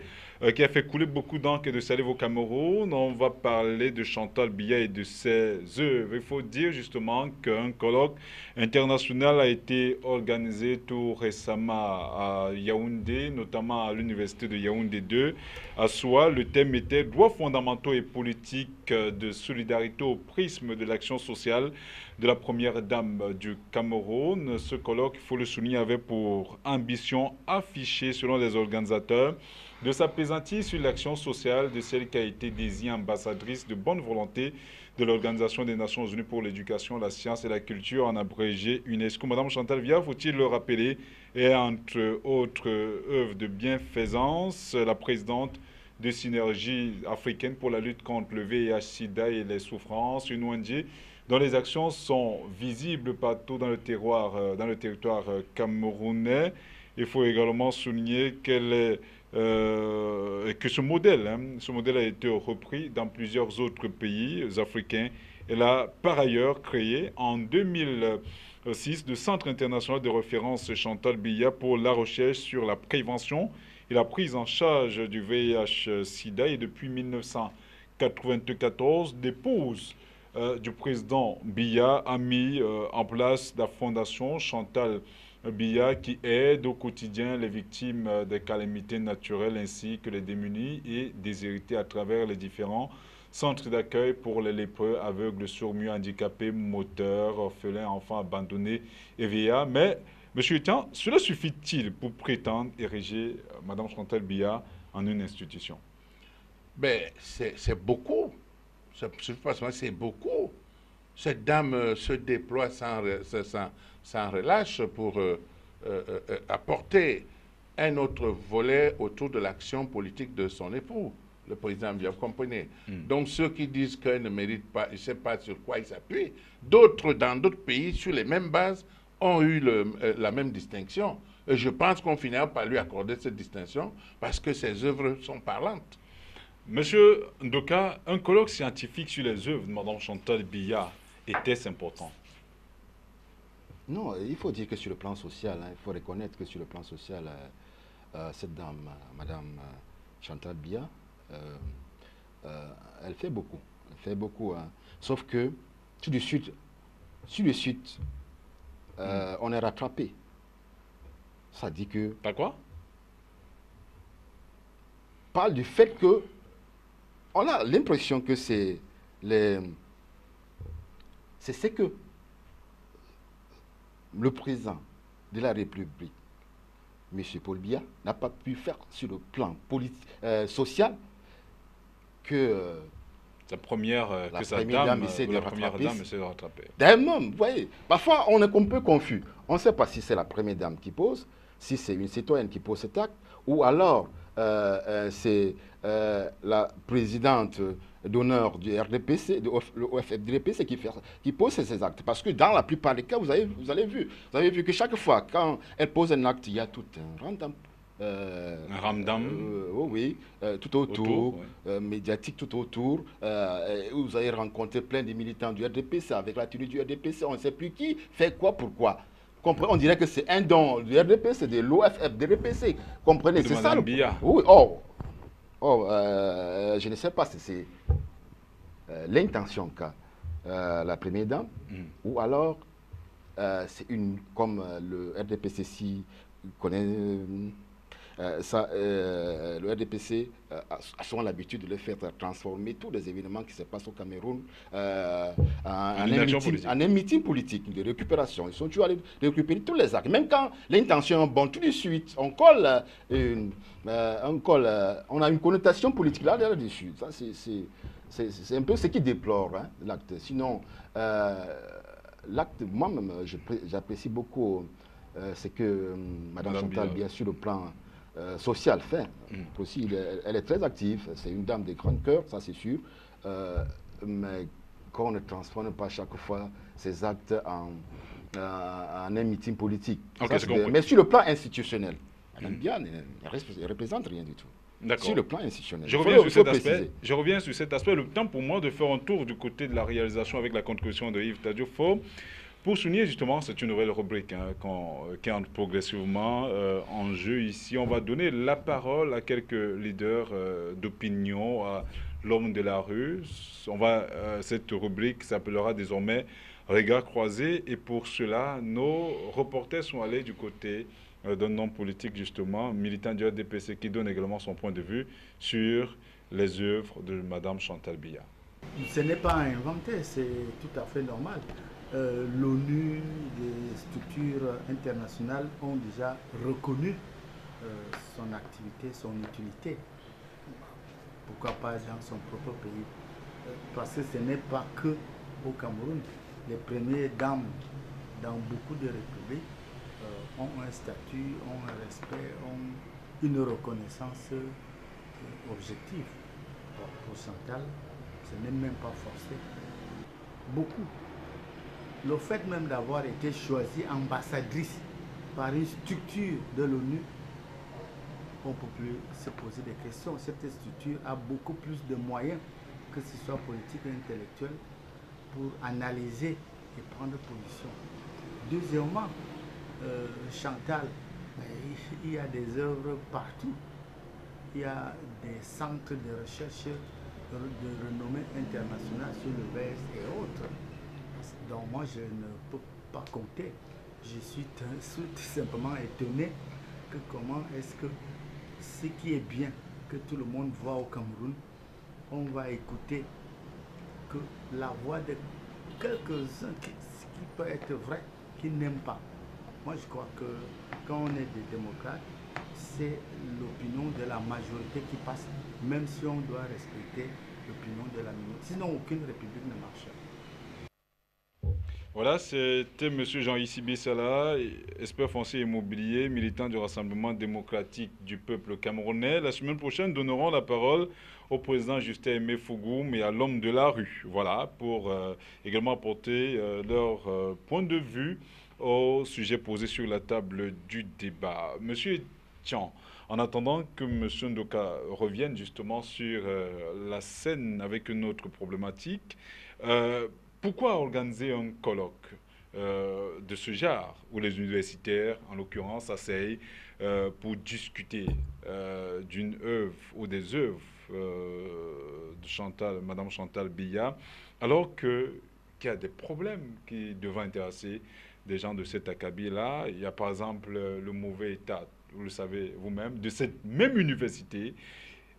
qui a fait couler beaucoup d'encre et de salive au Cameroun. On va parler de Chantal Biya et de ses œuvres. Il faut dire justement qu'un colloque international a été organisé tout récemment à Yaoundé, notamment à l'université de Yaoundé 2. À soi, le thème était « Droits fondamentaux et politiques de solidarité au prisme de l'action sociale » de la première dame du Cameroun. Ce colloque, il faut le souligner, avait pour ambition affichée, selon les organisateurs, de s'apaisantir sur l'action sociale de celle qui a été désignée ambassadrice de bonne volonté de l'Organisation des Nations Unies pour l'éducation, la science et la culture, en abrégé UNESCO. Madame Chantal Biya, faut-il le rappeler, est entre autres œuvres de bienfaisance, la présidente de Synergie africaine pour la lutte contre le VIH-Sida et les souffrances, une ONG dont les actions sont visibles partout dans le territoire camerounais. Il faut également souligner que ce modèle a été repris dans plusieurs autres pays africains. Elle a par ailleurs créé en 2006 le Centre international de référence Chantal Biya pour la recherche sur la prévention et la prise en charge du VIH-Sida. Et depuis 1994, l'épouse du président Biya a mis en place la fondation Chantal Biya qui aide au quotidien les victimes des calamités naturelles ainsi que les démunis et déshérités à travers les différents centres d'accueil pour les lépreux, aveugles, sourds-muets, handicapés, moteurs, orphelins, enfants abandonnés et VIA. Mais, monsieur Tian, cela suffit-il pour prétendre ériger Mme Chantal Biya en une institution? Ben, c'est beaucoup. C'est beaucoup. Cette dame se déploie sans relâche pour apporter un autre volet autour de l'action politique de son époux, le président Biya, vous comprenez. Donc ceux qui disent qu'elle ne mérite pas, je ne sais pas sur quoi ils s'appuient, d'autres dans d'autres pays, sur les mêmes bases, ont eu la même distinction. Et je pense qu'on finira par lui accorder cette distinction parce que ses œuvres sont parlantes. Monsieur Ndoka, un colloque scientifique sur les œuvres de Mme Chantal Biya était-ce important? Non, il faut dire que sur le plan social, il faut reconnaître que sur le plan social, cette dame, Mme Chantal Biya, elle fait beaucoup. Elle fait beaucoup. Sauf que, tout de suite, on est rattrapé. Ça dit que... Par quoi? Parle du fait que on a l'impression que c'est ce que le président de la République, M. Paul Biya, n'a pas pu faire sur le plan social que Sa première, La que sa première dame, dame essaie de la première rattraper. dame essaie de rattraper. D'elle-même, vous voyez. Parfois, on est un peu confus. On ne sait pas si c'est la première dame qui pose, si c'est une citoyenne qui pose cet acte, ou alors c'est la présidente d'honneur du RDPC, le OFDPC qui pose ces actes. Parce que dans la plupart des cas, vous avez vu que chaque fois, quand elle pose un acte, il y a tout un random. Un ramdam. Oui, tout autour, ouais. médiatique tout autour. Vous allez rencontrer plein de militants du RDPC avec la tenue du RDPC. On ne sait plus qui fait quoi, pourquoi. Comprenez, on dirait que c'est un don du RDPC, de l'OFDPC. Comprenez, c'est ça le Bia. Oui, je ne sais pas si c'est l'intention qu'a la première dame, ou alors c'est une, comme le RDPC si connaît le RDPC a souvent l'habitude de le faire transformer tous les événements qui se passent au Cameroun en un meeting politique de récupération. Ils sont toujours allés récupérer tous les actes. Même quand l'intention est bonne, tout de suite, on colle, on a une connotation politique là-dessus. Ça, c'est un peu ce qui déplore l'acte. Sinon, l'acte, moi-même, j'apprécie beaucoup ce que Mme Chantal, bien sûr, le plan social fait. Aussi, elle est très active, c'est une dame de grand cœur, ça c'est sûr, mais qu'on ne transforme pas chaque fois ces actes en un meeting politique. Okay, mais sur le plan institutionnel, elle ne représente rien du tout. Sur le plan institutionnel. Je reviens sur cet aspect. Le temps pour moi de faire un tour du côté de la réalisation avec la contribution de Yves Tadjofo. Pour souligner justement, c'est une nouvelle rubrique qui entre progressivement en jeu ici. On va donner la parole à quelques leaders d'opinion, à l'homme de la rue. Cette rubrique s'appellera désormais Regard croisé. Et pour cela, nos reporters sont allés du côté d'un homme politique justement, militant du RDPC, qui donne également son point de vue sur les œuvres de Mme Chantal Biya. Ce n'est pas inventé, c'est tout à fait normal. L'ONU, les structures internationales ont déjà reconnu son activité, son utilité. Pourquoi pas dans son propre pays? Parce que ce n'est pas que au Cameroun. Les premières dames dans beaucoup de républiques ont un statut, ont un respect, ont une reconnaissance objective. Pour Chantal, ce n'est même pas forcé. Beaucoup. Le fait même d'avoir été choisie ambassadrice par une structure de l'ONU, on ne peut plus se poser des questions. Cette structure a beaucoup plus de moyens, que ce soit politique et intellectuel, pour analyser et prendre position. Deuxièmement, Chantal, il y a des œuvres partout. Il y a des centres de recherche de renommée internationale sur le VS et autres. Donc moi, je ne peux pas compter. Je suis tout simplement étonné que comment est-ce que ce qui est bien, que tout le monde voit au Cameroun, on va écouter que la voix de quelques-uns qui peut être vrai, qui n'aiment pas. Moi, je crois que quand on est des démocrates, c'est l'opinion de la majorité qui passe, même si on doit respecter l'opinion de la minorité. Sinon, aucune république ne marche. Voilà, c'était M. Jean-Yves Bissala, expert foncier immobilier, militant du Rassemblement démocratique du peuple camerounais. La semaine prochaine, nous donnerons la parole au président Justin Aimé Fougoum et à l'homme de la rue. Voilà, pour également apporter leur point de vue au sujet posé sur la table du débat. Monsieur Tian, en attendant que M. Ndoka revienne justement sur la scène avec une autre problématique, pourquoi organiser un colloque de ce genre, où les universitaires, en l'occurrence, s'asseyent pour discuter d'une œuvre ou des œuvres de Mme Chantal Biya, alors qu'il y a des problèmes qui devraient intéresser des gens de cet acabit-là. Il y a par exemple le mauvais état, vous le savez vous-même, de cette même université.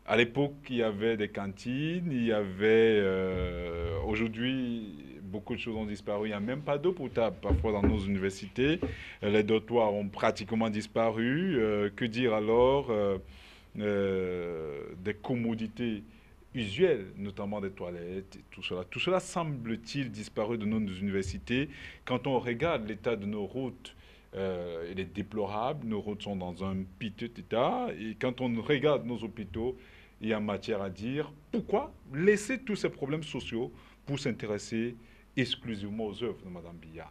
À l'époque, il y avait des cantines, il y avait... aujourd'hui, beaucoup de choses ont disparu. Il n'y a même pas d'eau potable parfois dans nos universités. Les dortoirs ont pratiquement disparu. Que dire alors des commodités usuels, notamment des toilettes, et tout cela. Tout cela semble-t-il disparu de nos universités. Quand on regarde l'état de nos routes, il est déplorable. Nos routes sont dans un piteux état. Et quand on regarde nos hôpitaux, il y a matière à dire. Pourquoi laisser tous ces problèmes sociaux pour s'intéresser exclusivement aux œuvres de Mme Biya?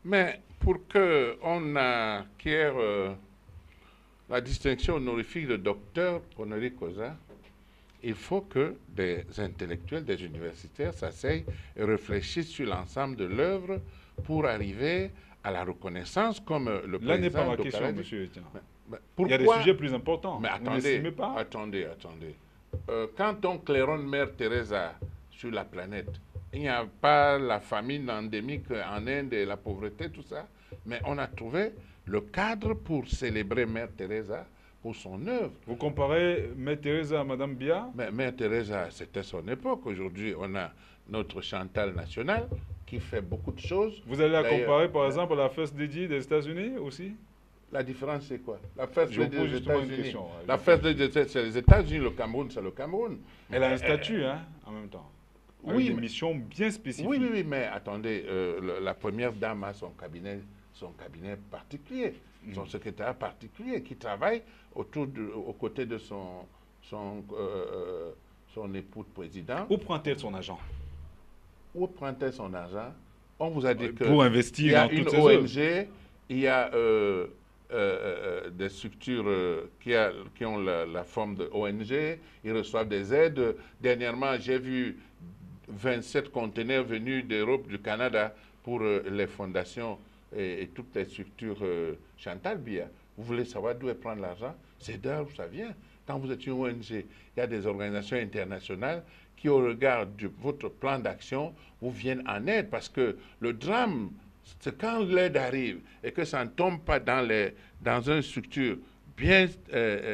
Mais pour qu'on acquiert la distinction honorifique de docteur honoris causa, il faut que des intellectuels, des universitaires s'asseyent et réfléchissent sur l'ensemble de l'œuvre pour arriver à la reconnaissance comme le président. Là n'est pas ma question, Dokara dit. monsieur Etienne. Pourquoi? Il y a des sujets plus importants. Mais Vous n'estimez pas? attendez. Quand on claironne Mère Teresa sur la planète, il n'y a pas la famine endémique en Inde et la pauvreté, tout ça. Mais on a trouvé le cadre pour célébrer Mère Teresa pour son œuvre. Vous comparez Mère Teresa à Mme Biya? Mais Mère Teresa, c'était son époque. Aujourd'hui, on a notre Chantal nationale qui fait beaucoup de choses. Vous allez la comparer, par exemple, à la First Lady des États-Unis aussi? La différence, c'est quoi? La First Je vous Lady pose des justement une États-Unis. question. La First Lady, c'est les États-Unis, le Cameroun, c'est le Cameroun. Elle a un statut, hein, en même temps. Avec Oui, des mais- missions bien spécifiques. Oui, mais attendez, la première dame a son cabinet particulier, son secrétaire particulier, qui travaille aux côtés de son époux de président. Où prend-elle son argent? Où prend-elle son argent? On vous a dit que Pour investir il y a dans une toutes ces œuvres. ONG, il y a des structures qui ont la forme de ONG, ils reçoivent des aides. Dernièrement, j'ai vu 27 conteneurs venus d'Europe, du Canada, pour les fondations et toutes les structures Chantal Biya. Vous voulez savoir d'où elle prend l'argent? C'est d'où ça vient. Quand vous êtes une ONG, il y a des organisations internationales qui, au regard de votre plan d'action, vous viennent en aide. Parce que le drame, c'est quand l'aide arrive et que ça ne tombe pas dans une structure bien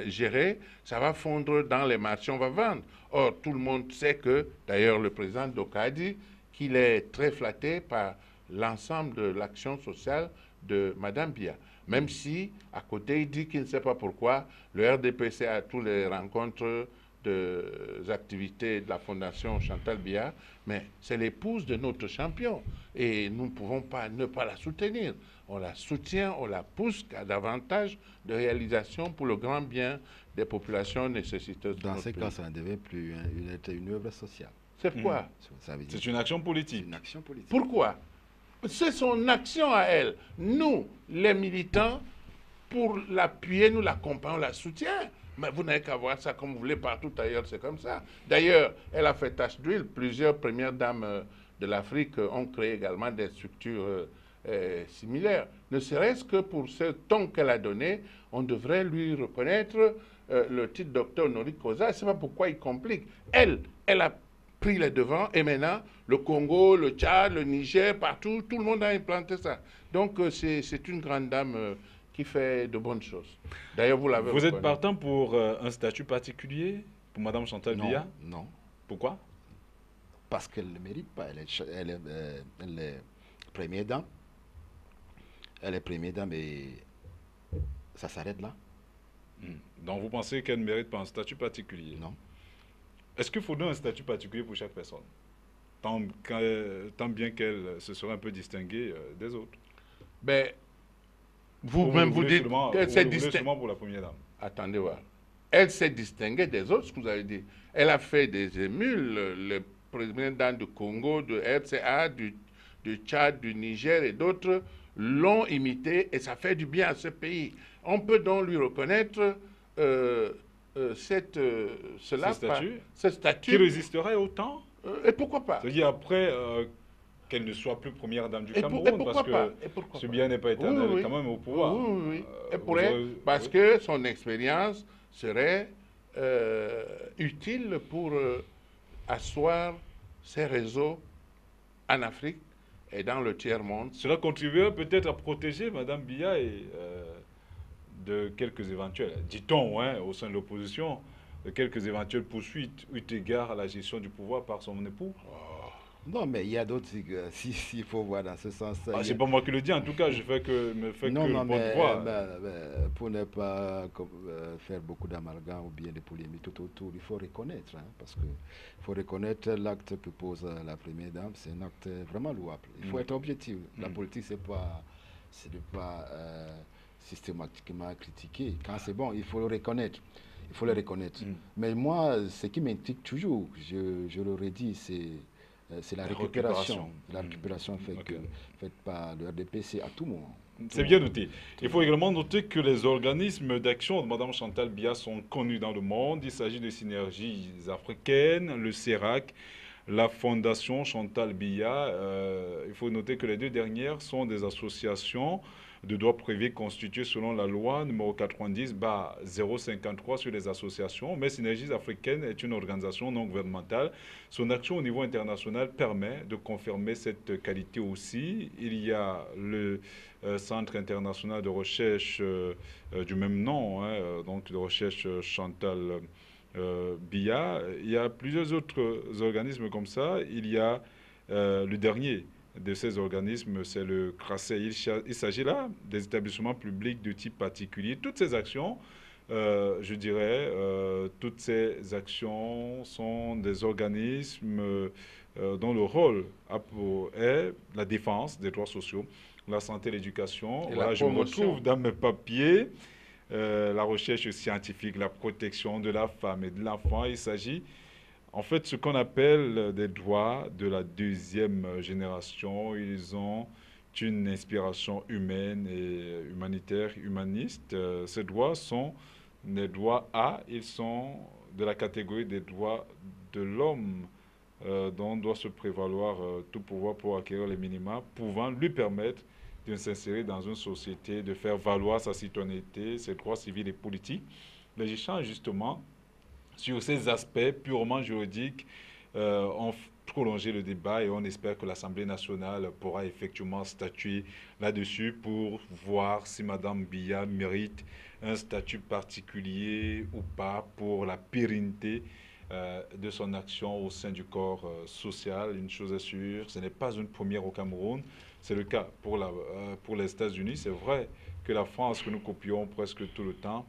gérée, ça va fondre dans les marchés, on va vendre. Or, tout le monde sait que, d'ailleurs, le président Dokara dit qu'il est très flatté par l'ensemble de l'action sociale de Mme Biya. Même si, à côté, il dit qu'il ne sait pas pourquoi le RDPC a toutes les rencontres des activités de la Fondation Chantal Biya, mais c'est l'épouse de notre champion. Et nous ne pouvons pas ne pas la soutenir. On la soutient, on la pousse à davantage de réalisations pour le grand bien des populations nécessiteuses. Dans ces cas, ça ne devait plus être une œuvre sociale. C'est quoi? Ça veut dire C'est une action politique. une action politique. Pourquoi? C'est son action à elle. Nous, les militants, pour l'appuyer, nous l'accompagnons, on la soutient. Mais vous n'avez qu'à voir ça comme vous voulez partout ailleurs, c'est comme ça. D'ailleurs, elle a fait tache d'huile. Plusieurs premières dames de l'Afrique ont créé également des structures similaires. Ne serait-ce que pour ce ton qu'elle a donné, on devrait lui reconnaître le titre docteur honoris causa. Je ne sais pas pourquoi il complique. Elle a pris les devants et maintenant, le Congo, le Tchad, le Niger, partout, tout le monde a implanté ça. Donc, c'est une grande dame qui fait de bonnes choses. D'ailleurs, vous l'avez Vous êtes reconnu. partant pour un statut particulier pour Mme Chantal Biya? Non, Pourquoi? parce qu'elle ne le mérite pas. Elle est première dame. Elle est première dame et ça s'arrête là. Donc vous pensez qu'elle ne mérite pas un statut particulier? Non. Est-ce qu'il faudrait un statut particulier pour chaque personne? Tant bien qu'elle se serait un peu distinguée des autres. Ben, Ou vous-même, vous voulez dites seulement- qu'elle vous s'est le voulez distinguée. seulement pour la première dame. Attendez voir. Elle s'est distinguée des autres, ce que vous avez dit. Elle a fait des émules, le président du Congo, de RCA, du Tchad, du Niger et d'autres l'ont imité et ça fait du bien à ce pays. On peut donc lui reconnaître ce statut. Qui résisterait autant? Et pourquoi pas? C'est-à-dire après qu'elle ne soit plus première dame du Et Cameroun, pourquoi parce pas? que Et pourquoi ce pas? bien n'est pas éternel Oui, oui. quand même au pouvoir. Oui. Elle vous pourrait, aurez- parce oui. que son expérience serait utile pour asseoir ses réseaux en Afrique et dans le tiers-monde. Cela contribuerait peut-être à protéger Mme Biya de quelques éventuels, dit-on, hein, au sein de l'opposition, de quelques éventuelles poursuites eu égard à la gestion du pouvoir par son époux. Non, mais il y a d'autres, s'il faut voir dans ce sens. C'est pas moi qui le dis, en tout cas, je fais que, Non, le non, porte-voix. pour ne pas faire beaucoup d'amalgame ou bien de polémiques tout autour, il faut reconnaître, hein, parce que il faut reconnaître l'acte que pose la première dame, c'est un acte vraiment louable. Il faut être objectif. La politique, c'est de pas systématiquement critiquer. Quand c'est bon, il faut le reconnaître. Il faut le reconnaître. Mais moi, ce qui m'intrigue toujours, je le redis, c'est la récupération. La récupération faite par le RDPC à tout moment. C'est bien noté. Il faut également noter que les organismes d'action de Mme Chantal Biya sont connus dans le monde. Il s'agit de Synergies africaines, le CERAC, la Fondation Chantal Biya. Il faut noter que les deux dernières sont des associations de droit privé constituées selon la loi numéro 90/053 sur les associations. Mais Synergies africaines est une organisation non gouvernementale. Son action au niveau international permet de confirmer cette qualité aussi. Il y a le Centre international de recherche du même nom, hein, donc de recherche Chantal Biya. Il y a plusieurs autres organismes comme ça. Il y a le dernier de ces organismes, c'est le CRACEI. Il s'agit là des établissements publics de type particulier. Toutes ces actions, je dirais, toutes ces actions sont des organismes dont le rôle est la défense des droits sociaux, la santé et l'éducation. Voilà, je me retrouve dans mes papiers. La recherche scientifique, la protection de la femme et de l'enfant. Il s'agit en fait ce qu'on appelle des droits de la deuxième génération. Ils ont une inspiration humaine et humanitaire, humaniste. Ces droits sont des droits A, ils sont de la catégorie des droits de l'homme, dont doit se prévaloir tout pouvoir pour acquérir les minima, pouvant lui permettre de s'insérer dans une société, de faire valoir sa citoyenneté, ses droits civils et politiques. Les échanges, justement, sur ces aspects purement juridiques, ont prolongé le débat et on espère que l'Assemblée nationale pourra effectivement statuer là-dessus pour voir si Mme Biya mérite un statut particulier ou pas pour la pérennité de son action au sein du corps social. Une chose est sûre, ce n'est pas une première au Cameroun, c'est le cas pour les États-Unis. C'est vrai que la France, que nous copions presque tout le temps,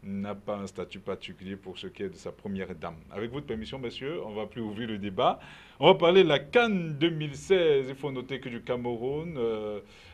n'a pas un statut particulier pour ce qui est de sa première dame. Avec votre permission, messieurs, on ne va plus ouvrir le débat. On va parler de la CAN 2016. Il faut noter que du Cameroun,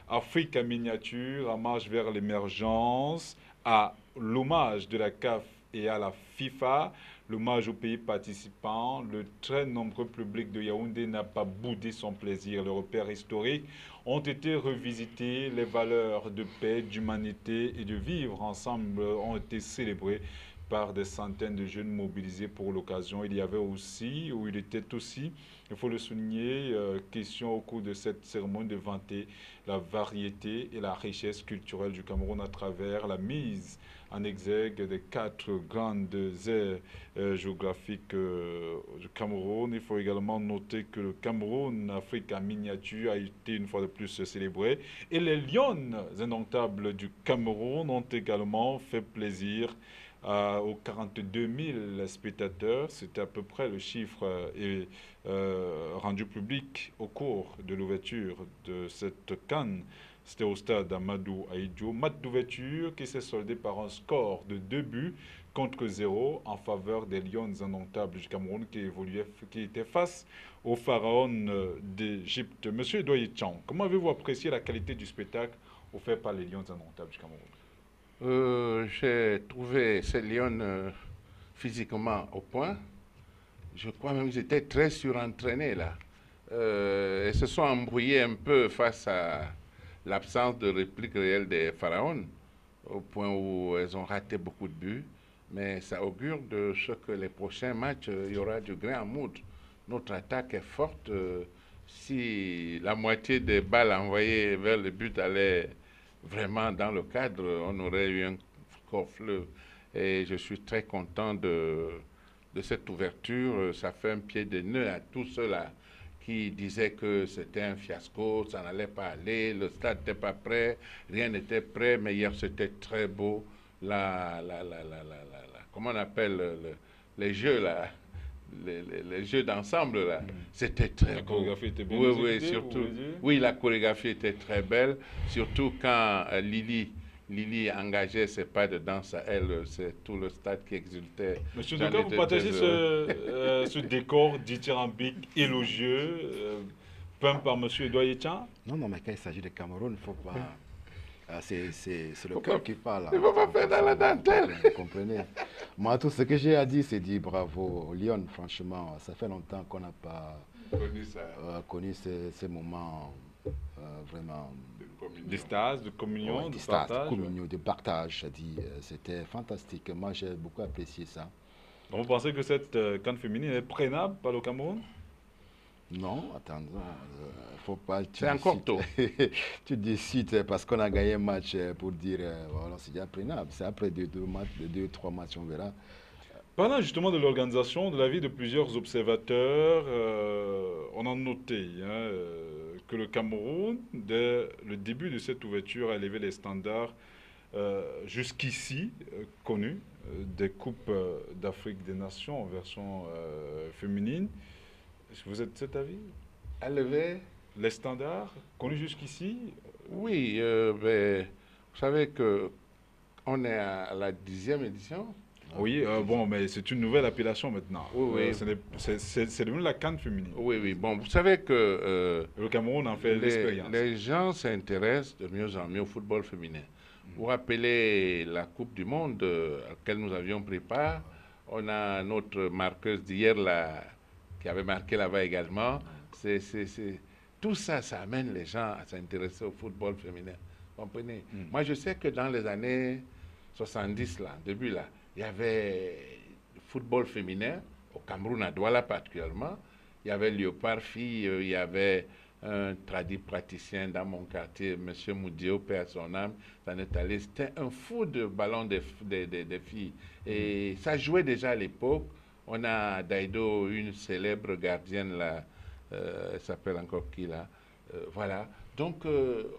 Afrique en miniature, en marche vers l'émergence, à l'hommage de la CAF et à la FIFA, l'hommage aux pays participants, le très nombreux public de Yaoundé n'a pas boudé son plaisir. Les repères historiques ont été revisités, les valeurs de paix, d'humanité et de vivre ensemble ont été célébrées par des centaines de jeunes mobilisés pour l'occasion. Il y avait aussi, ou il était aussi, il faut le souligner, question au cours de cette cérémonie de vanter la variété et la richesse culturelle du Cameroun à travers la mise en exergue des 4 grandes aires géographiques du Cameroun. Il faut également noter que le Cameroun, Afrique en miniature, a été une fois de plus célébré. Et les lions indomptables du Cameroun ont également fait plaisir aux 42 000 spectateurs. C'était à peu près le chiffre rendu public au cours de l'ouverture de cette CAN. C'était au stade Amadou Ahidjo. Match d'ouverture qui s'est soldé par un score de 2-0 en faveur des Lions indomptables du Cameroun qui étaient face aux pharaons d'Égypte. Monsieur Doye Chang, comment avez-vous apprécié la qualité du spectacle offert par les Lions indomptables du Cameroun? J'ai trouvé ces Lions physiquement au point. Je crois même qu'ils étaient très surentraînés là. Ils se sont embrouillés un peu face à l'absence de réplique réelle des pharaons, au point où elles ont raté beaucoup de buts. Mais ça augure de ce que les prochains matchs, il y aura du grain à moudre. Notre attaque est forte. Si la moitié des balles envoyées vers le but allaient vraiment dans le cadre, on aurait eu un score fleuve. Et je suis très content de cette ouverture. Ça fait un pied de nœud à tous ceux-là qui disaient que c'était un fiasco, ça n'allait pas aller, le stade n'était pas prêt, rien n'était prêt, mais hier c'était très beau. Comment on appelle les jeux là, les jeux d'ensemble, là. C'était très La beau. chorégraphie était bien Oui, exécutée, surtout. vous voulez dire? Oui, la chorégraphie était très belle, surtout quand Lily engageait ses pas de danse à elle, c'est tout le stade qui exultait. Monsieur J'en Doka, vous étais partagez très heureux. ce décor dithyrambique, élogieux, peint par Monsieur Edouard Yetchan? Non, non, mais quand il s'agit de Cameroun, il ne faut pas. C'est le Faut cœur pas- qui parle. il faut pas faire dans la dentelle. Vous comprenez? Moi, tout ce que j'ai à dire, c'est dire bravo au Lyon. Franchement, ça fait longtemps qu'on n'a pas Connu ça. connu ces moments vraiment D'extase, de communion, de d'extase, partage. communion, de partage. C'était fantastique. Moi, j'ai beaucoup apprécié ça. Donc, vous pensez que cette CAN féminine est prénable par le Cameroun? Non, attends, faut pas. C'est encore tôt. Tu décides parce qu'on a gagné un match pour dire voilà, c'est déjà prénable. C'est après deux, trois matchs, on verra. Parlant justement de l'organisation, de l'avis de plusieurs observateurs, on a noté que le Cameroun, dès le début de cette ouverture, a élevé les standards jusqu'ici connus des Coupes d'Afrique des Nations en version féminine. Est-ce que vous êtes de cet avis? À lever. Les standards connus jusqu'ici? Oui, ben, vous savez que on est à la 10e édition. Oui, bon, mais c'est une nouvelle appellation maintenant. Oui, oui. C'est devenu la CAN féminine. Oui, oui. Bon, vous savez que Le Cameroun en fait l'expérience. les gens s'intéressent de mieux en mieux au football féminin. Vous rappelez la Coupe du Monde à laquelle nous avions pris part. On a notre marqueuse d'hier là, qui avait marqué là-bas également. Tout ça, ça amène les gens à s'intéresser au football féminin. Vous comprenez? Moi, je sais que dans les années 70, là, début là, il y avait le football féminin, au Cameroun, à Douala particulièrement. Il y avait Léopard Fille, il y avait un tradit praticien dans mon quartier, M. Moudio, paix à son âme, ça en est allé. C'était un fou de ballon des filles. Et ça jouait déjà à l'époque. On a à Daïdo une célèbre gardienne là, elle s'appelle encore qui là, voilà. Donc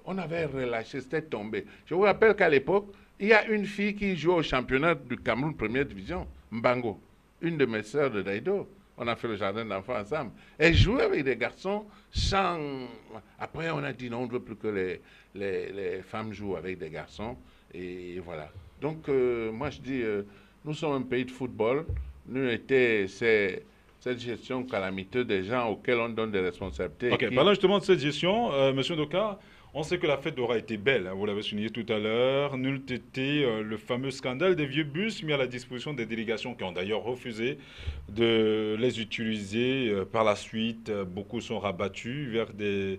on avait relâché, c'était tombé. Je vous rappelle qu'à l'époque, il y a une fille qui joue au championnat du Cameroun première division, Mbango, une de mes sœurs de Daïdo. On a fait le jardin d'enfants ensemble. Elle jouait avec des garçons sans... Après, on a dit non, on ne veut plus que les femmes jouent avec des garçons. Et voilà. Donc, moi, je dis, nous sommes un pays de football. Nous étions cette gestion calamiteuse des gens auxquels on donne des responsabilités. Ok, parlant justement de cette gestion, Monsieur Doka, on sait que la fête aura été belle, hein, vous l'avez souligné tout à l'heure. Nul était le fameux scandale des vieux bus mis à la disposition des délégations qui ont d'ailleurs refusé de les utiliser. Par la suite, beaucoup sont rabattus vers des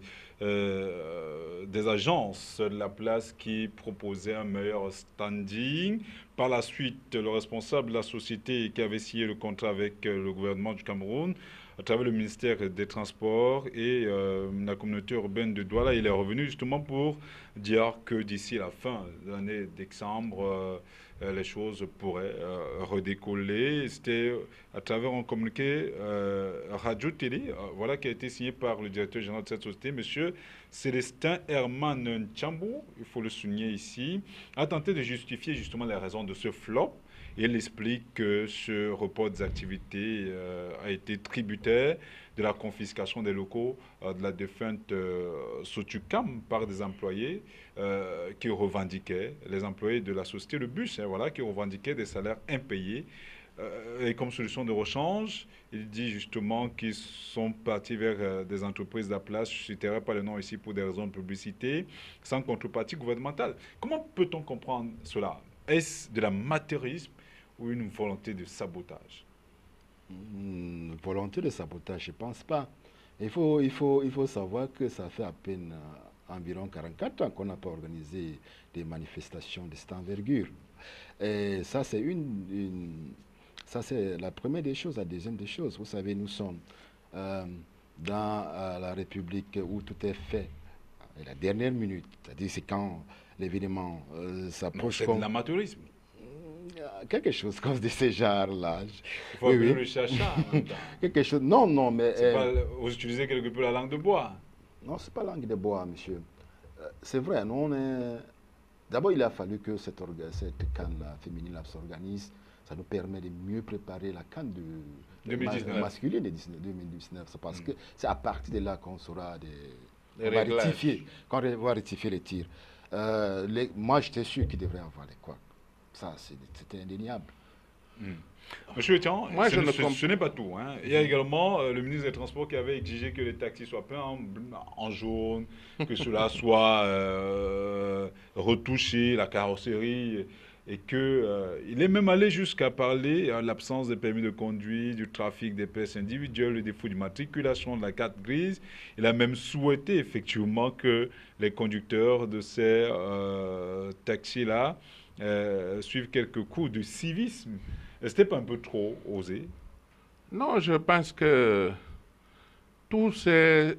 agences de la place qui proposaient un meilleur standing. Par la suite, le responsable de la société qui avait signé le contrat avec le gouvernement du Cameroun, à travers le ministère des Transports et la communauté urbaine de Douala, il est revenu justement pour dire que d'ici la fin de l'année décembre, les choses pourraient redécoller. C'était à travers un communiqué radio-télé, voilà, qui a été signé par le directeur général de cette société, monsieur Célestin Herman Ntchambou, il faut le souligner ici, a tenté de justifier justement les raisons de ce flop. Et il explique que ce report des activités a été tributaire de la confiscation des locaux de la défunte Sotucam par des employés qui revendiquaient, les employés de la société Le Bus, hein, voilà, qui revendiquaient des salaires impayés. Et comme solution de rechange, il dit justement qu'ils sont partis vers des entreprises de la place, je ne citerai pas le nom ici pour des raisons de publicité, sans contrepartie gouvernementale. Comment peut-on comprendre cela? Est-ce de l'amateurisme ou une volonté de sabotage? Volonté de sabotage, je ne pense pas. Il faut savoir que ça fait à peine environ 44 ans qu'on n'a pas organisé des manifestations de cette envergure. Et ça, c'est ça, c'est la première des choses. La deuxième des choses, vous savez, nous sommes dans la République où tout est fait à la dernière minute. C'est-à-dire, c'est quand l'événement s'approche. C'est de l'amateurisme. Quelque chose comme de ce genre-là. Il faut appeler le chacha. Quelque chose. Non, non, mais. Vous utilisez quelque peu la langue de bois. Non, ce n'est pas langue de bois, monsieur. C'est vrai, nous, on est. D'abord, il a fallu que cette canne féminine s'organise. ça nous permet de mieux préparer la CAN de 2019. masculine de 2019. C'est parce que c'est à partir de là qu'on saura Les on va réglages. quand on va rectifier les tirs. Moi, j'étais sûr qu'il devrait avoir les couacs. Ça, c'était indéniable. Monsieur Etienne, Moi, ce n'est pas tout. Hein. Il y a également le ministre des Transports qui avait exigé que les taxis soient peints en jaune, que cela soit retouché, la carrosserie, et qu'il est même allé jusqu'à parler de l'absence de permis de conduire, du trafic des pièces individuelles, le défaut d'immatriculation de la carte grise. Il a même souhaité effectivement que les conducteurs de ces taxis-là suivent quelques cours de civisme. Est-ce que c'était pas un peu trop osé? Non, je pense que toutes ces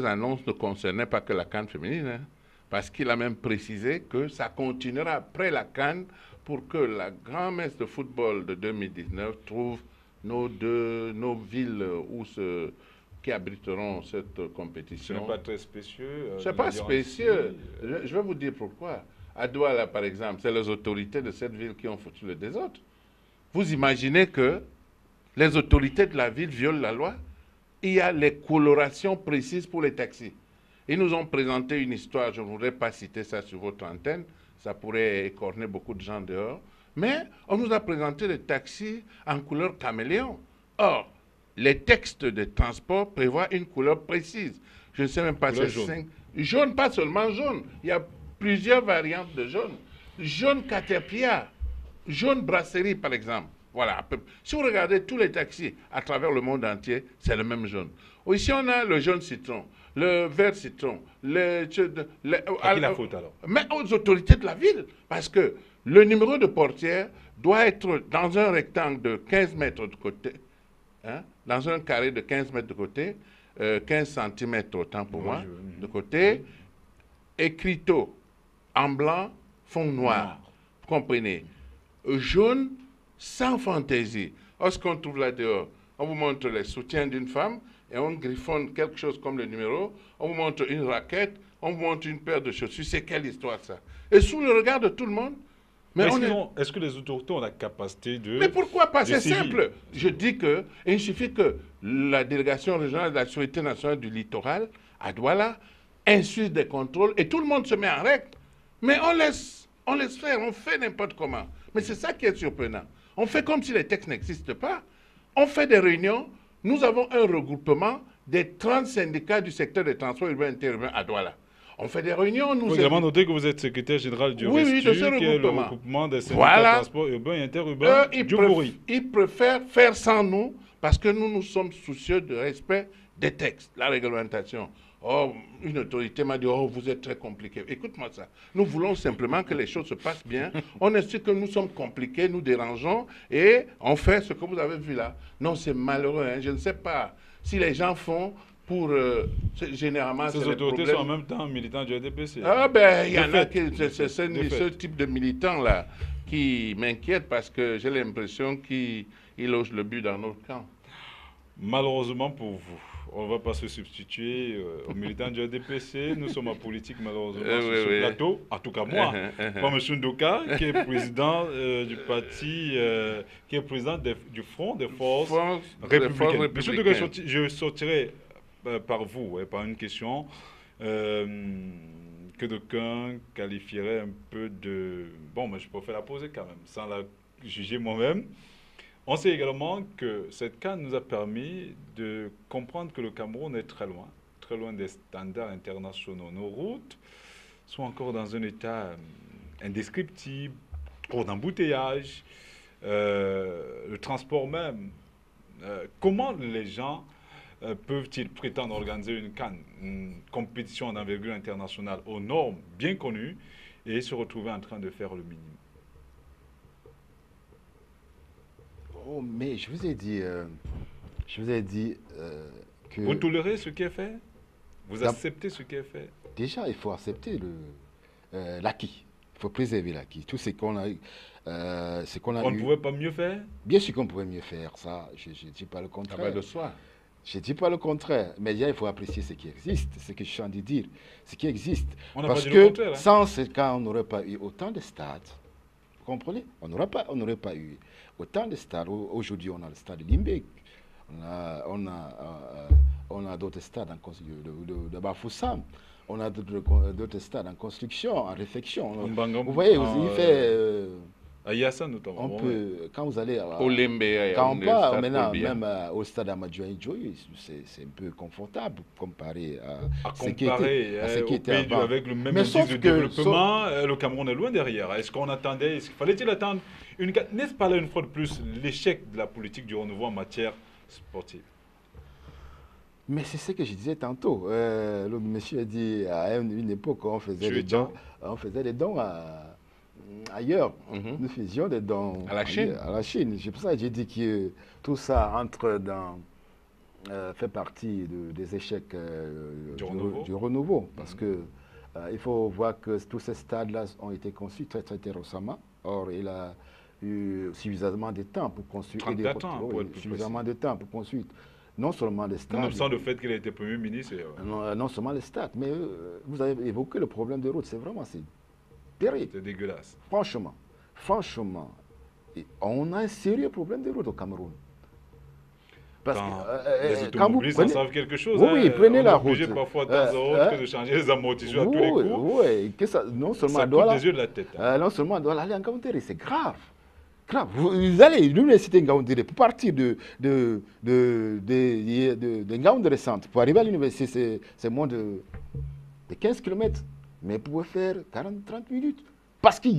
annonces ne concernaient pas que la CAN féminine, hein, parce qu'il a même précisé que ça continuera après la CAN pour que la grand-messe de football de 2019 trouve nos villes qui abriteront cette compétition. Ce n'est pas très spécieux. C'est pas spécieux. Je vais vous dire pourquoi. À Douala, par exemple, c'est les autorités de cette ville qui ont foutu le désordre. Vous imaginez que les autorités de la ville violent la loi? Il y a les colorations précises pour les taxis. Ils nous ont présenté une histoire, je ne voudrais pas citer ça sur votre antenne, ça pourrait écorner beaucoup de gens dehors, mais on nous a présenté les taxis en couleur caméléon. Or, les textes de transport prévoient une couleur précise. Je ne sais même pas si c'est jaune. Jaune, pas seulement jaune. Il y a plusieurs variantes de jaune. Jaune Caterpillar, jaune brasserie par exemple. Voilà. Si vous regardez tous les taxis à travers le monde entier, c'est le même jaune. Ici, on a le jaune citron, le vert citron, à qui la faute alors? Mais aux autorités de la ville. Parce que le numéro de portière doit être dans un rectangle de 15 mètres de côté, hein, dans un carré de 15 mètres de côté, 15 cm autant pour moi, de côté, écriteau en blanc, fond noir. Vous comprenez? Jaune, sans fantaisie. Lorsqu'on trouve là dehors, on vous montre les soutiens d'une femme et on griffonne quelque chose comme le numéro, on vous montre une raquette, on vous montre une paire de chaussures. C'est quelle histoire ça? Et sous le regard de tout le monde. Mais est-ce que les autorités ont la capacité de... Mais pourquoi pas? C'est simple. Je dis que il suffit que la délégation régionale de la Sûreté nationale du littoral, à Douala, insulte des contrôles et tout le monde se met en règle. Mais on laisse faire, on fait n'importe comment. Mais c'est ça qui est surprenant. On fait comme si les textes n'existent pas. On fait des réunions. Nous avons un regroupement des 30 syndicats du secteur des transports urbains et interurbains à Douala. On fait des réunions. Vous avez également noté que vous êtes secrétaire général du RESTU, qui est le regroupement des syndicats de transport urbain et interurbain du Bouri. Ils préfèrent faire sans nous parce que nous sommes soucieux du respect des textes, la réglementation. Oh, une autorité m'a dit, oh, vous êtes très compliqué. Écoute-moi ça. Nous voulons simplement que les choses se passent bien. On estime que nous sommes compliqués, nous dérangeons et on fait ce que vous avez vu là. Non, c'est malheureux. Hein. Je ne sais pas si les gens font pour... généralement, ces autorités sont en même temps militants du RDPC. Ah ben, il y en a qui... C'est ce type de militants-là qui m'inquiète parce que j'ai l'impression qu'ils logent le but dans notre camp. Malheureusement pour vous, on ne va pas se substituer aux militants du RDPC. Nous sommes en politique, malheureusement, sur ce plateau. En tout cas, moi, pas M. Ndoka, qui est président du parti, qui est président du Front des Forces républicaines. M. Ndoka, je sortirai par vous, par une question que d'aucuns qualifieraient un peu de... Bon, mais je préfère la poser quand même, sans la juger moi-même. On sait également que cette CAN nous a permis de comprendre que le Cameroun est très loin des standards internationaux. Nos routes sont encore dans un état indescriptible, trop d'embouteillages, le transport même. Comment les gens peuvent-ils prétendre organiser une CAN, une compétition d'envergure internationale aux normes bien connues et se retrouver en train de faire le minimum? Oh, mais je vous ai dit que... Vous tolérez ce qui est fait? Vous acceptez ce qui est fait? Déjà, il faut accepter l'acquis. Il faut préserver l'acquis. Tout ce qu'on a, On ne pouvait pas mieux faire? Bien sûr qu'on pouvait mieux faire, ça. Je ne dis pas le contraire. Ah ben, de soi. Je ne dis pas le contraire. Mais déjà, il faut apprécier ce qui existe, ce que je suis en train de dire. Ce qui existe. On n'a Parce pas dit le que contraire, hein. sans ce cas, on n'aurait pas eu autant de stades, Vous comprenez? On n'aurait pas eu autant de stades. Aujourd'hui, on a le stade de Limbek. On a d'autres stades de Bafoussam. On a d'autres stades en construction, en réflexion. Vous voyez, il fait... à Yassa notamment. Quand vous allez quand on part maintenant même au stade Amadou Djoui, c'est un peu confortable comparé à ce qui était avant. Avec le même indice de développement, le Cameroun est loin derrière. Est-ce qu'on attendait, fallait-il attendre n'est-ce pas là une fois de plus l'échec de la politique du renouveau en matière sportive? Mais c'est ce que je disais tantôt. Le monsieur a dit à une époque on faisait des dons ailleurs. Nous faisions des dons à la Chine. À la Chine. C'est pour ça que j'ai dit que tout ça entre dans fait partie des échecs du renouveau. Parce que il faut voir que tous ces stades-là ont été conçus très récemment. Or, il a eu suffisamment de temps pour construire. 34 ans, pour être plus suffisamment de temps pour construire. Non seulement les stades. Nonobstant le fait qu'il a été Premier ministre. Non seulement les stades, mais vous avez évoqué le problème de route. C'est vraiment terrible. C'est dégueulasse. Franchement, on a un sérieux problème de route au Cameroun. Parce que les automobilistes en savent quelque chose. Oui, prenez la route. On est obligé parfois de temps à autre de changer les amortisseurs à tous les coups. Oui, non seulement ça coûte des yeux de la tête. Non seulement on doit aller en Gaoundéré, c'est grave. Vous allez l'université Ngaoundéré pour partir de Ngaoundéré Centre, pour arriver à l'université, c'est moins de 15 km. Mais vous pouvez faire 40-30 minutes. Parce que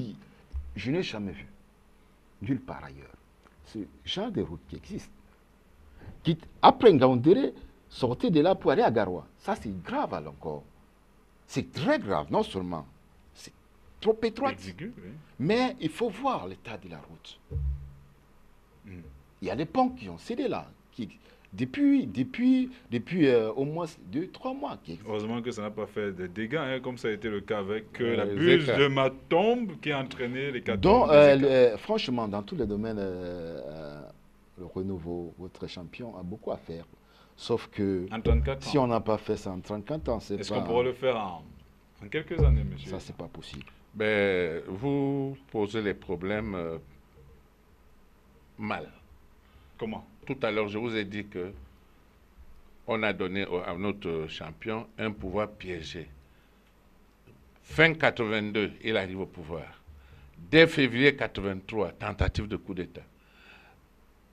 je n'ai jamais vu, nulle part ailleurs, ce genre de route qui existe. Après Ngaoundéré, sortez de là pour aller à Garoua. Ça, c'est grave alors encore. C'est très grave, non seulement. C'est trop étroit. Oui. Mais il faut voir l'état de la route. Il y a des ponts qui ont cédé là. Depuis au moins 2-3 mois. Heureusement que ça n'a pas fait de dégâts, comme ça a été le cas avec la buse de Matombe qui a entraîné les 14. Donc, franchement, dans tous les domaines, le renouveau, votre champion, a beaucoup à faire. Sauf que si on n'a pas fait ça en 34 ans, c'est pas... Est-ce qu'on pourra le faire en quelques années, monsieur? Ça, c'est pas possible. Ben, vous posez les problèmes mal. Comment? Tout à l'heure, je vous ai dit que on a donné à notre champion un pouvoir piégé. Fin 82, il arrive au pouvoir. Dès février 83, tentative de coup d'État.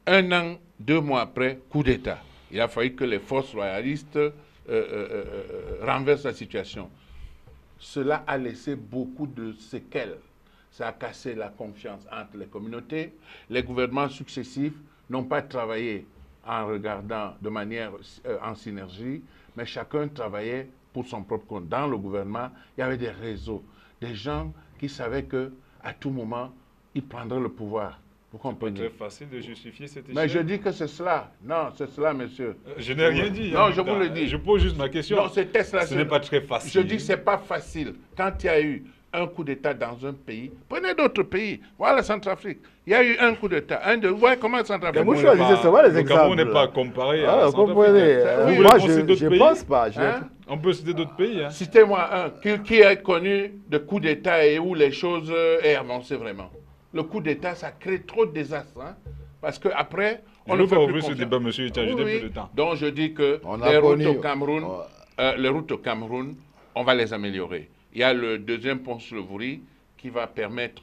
1 an, 2 mois après, coup d'État. Il a fallu que les forces royalistes renversent la situation. Cela a laissé beaucoup de séquelles. Ça a cassé la confiance entre les communautés. Les gouvernements successifs n'ont pas travaillé en regardant de manière en synergie, mais chacun travaillait pour son propre compte. Dans le gouvernement, il y avait des réseaux, des gens qui savaient qu'à tout moment, ils prendraient le pouvoir. Vous comprenez? C'est très facile de justifier cette échec. Mais je dis que c'est cela. Non, c'est cela, monsieur. Je n'ai rien dit. Non, je vous le dis. Je pose juste ma question. Non, c'était cela. Ce n'est pas très facile. Je dis que ce n'est pas facile. Quand il y a eu un coup d'État dans un pays, prenez d'autres pays. Voilà la Centrafrique. Il y a eu un coup d'État. Vous voyez comment la Centrafrique... Vous choisissez seulement les exemples. Le Cameroun n'est pas comparé à la Centrafrique. Moi, je ne pense pas. On peut citer d'autres pays. Citez-moi un qui est connu de coup d'État et où les choses est avancées vraiment. Le coup d'État, ça crée trop de désastres. Parce qu'après, on ne fait pas ouvrir ce débat, monsieur. Tu as ajouté un peu de temps. Donc, je dis que les routes au Cameroun, on va les améliorer. Il y a le deuxième pont sur le Vouri qui va permettre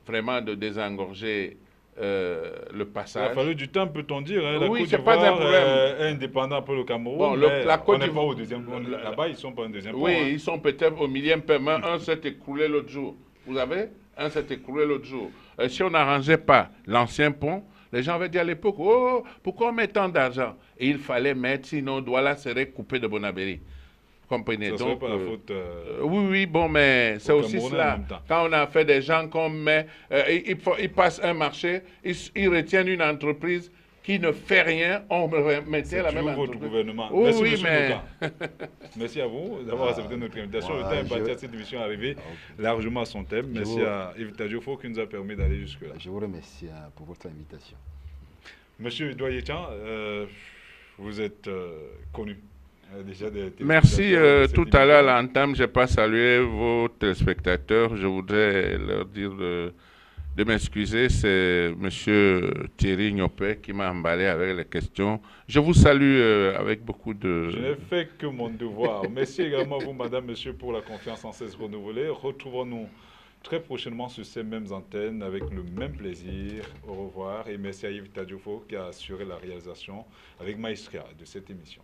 vraiment de désengorger le passage. Il a fallu du temps, peut-on dire. La oui, Côte c'est pas un problème. Est indépendante pour le Cameroun. Bon, la Côte d'Ivoire, on n'est pas au deuxième pont. Là-bas, ils ne sont pas un deuxième pont. Oui, ils sont peut-être au millième paiement. Un s'est écroulé l'autre jour. Vous avez? Un s'est écroulé l'autre jour. Si on n'arrangeait pas l'ancien pont, les gens avaient dit à l'époque, oh, pourquoi on met tant d'argent? Et il fallait mettre, sinon Douala serait coupé de Bonabéry. Comprenez? Ça donc serait pas la faute. Oui, bon, mais c'est aussi cela. Quand on a fait des gens qu'on met, ils passent un marché, ils retiennent une entreprise qui ne fait rien, on remettait la même entreprise. Votre gouvernement. Oui, Merci, oui, mais... Merci à vous d'avoir accepté notre invitation. Le temps est parti à cette émission arrivée largement à son thème. Merci à Yves Tadjofo qui nous a permis d'aller jusque-là. Je vous remercie pour votre invitation. Monsieur Doyechan, vous êtes connu. Merci. Tout à l'heure, à l'entame, je n'ai pas salué vos téléspectateurs. Je voudrais leur dire de m'excuser, c'est M. Thierry Gnopé qui m'a emballé avec les questions. Je vous salue avec beaucoup de... Je n'ai fait que mon devoir. Merci également à vous, madame, monsieur, pour la confiance sans cesse renouvelée. Retrouvons-nous très prochainement sur ces mêmes antennes avec le même plaisir. Au revoir et merci à Yves Tadjoufo qui a assuré la réalisation avec maestria de cette émission.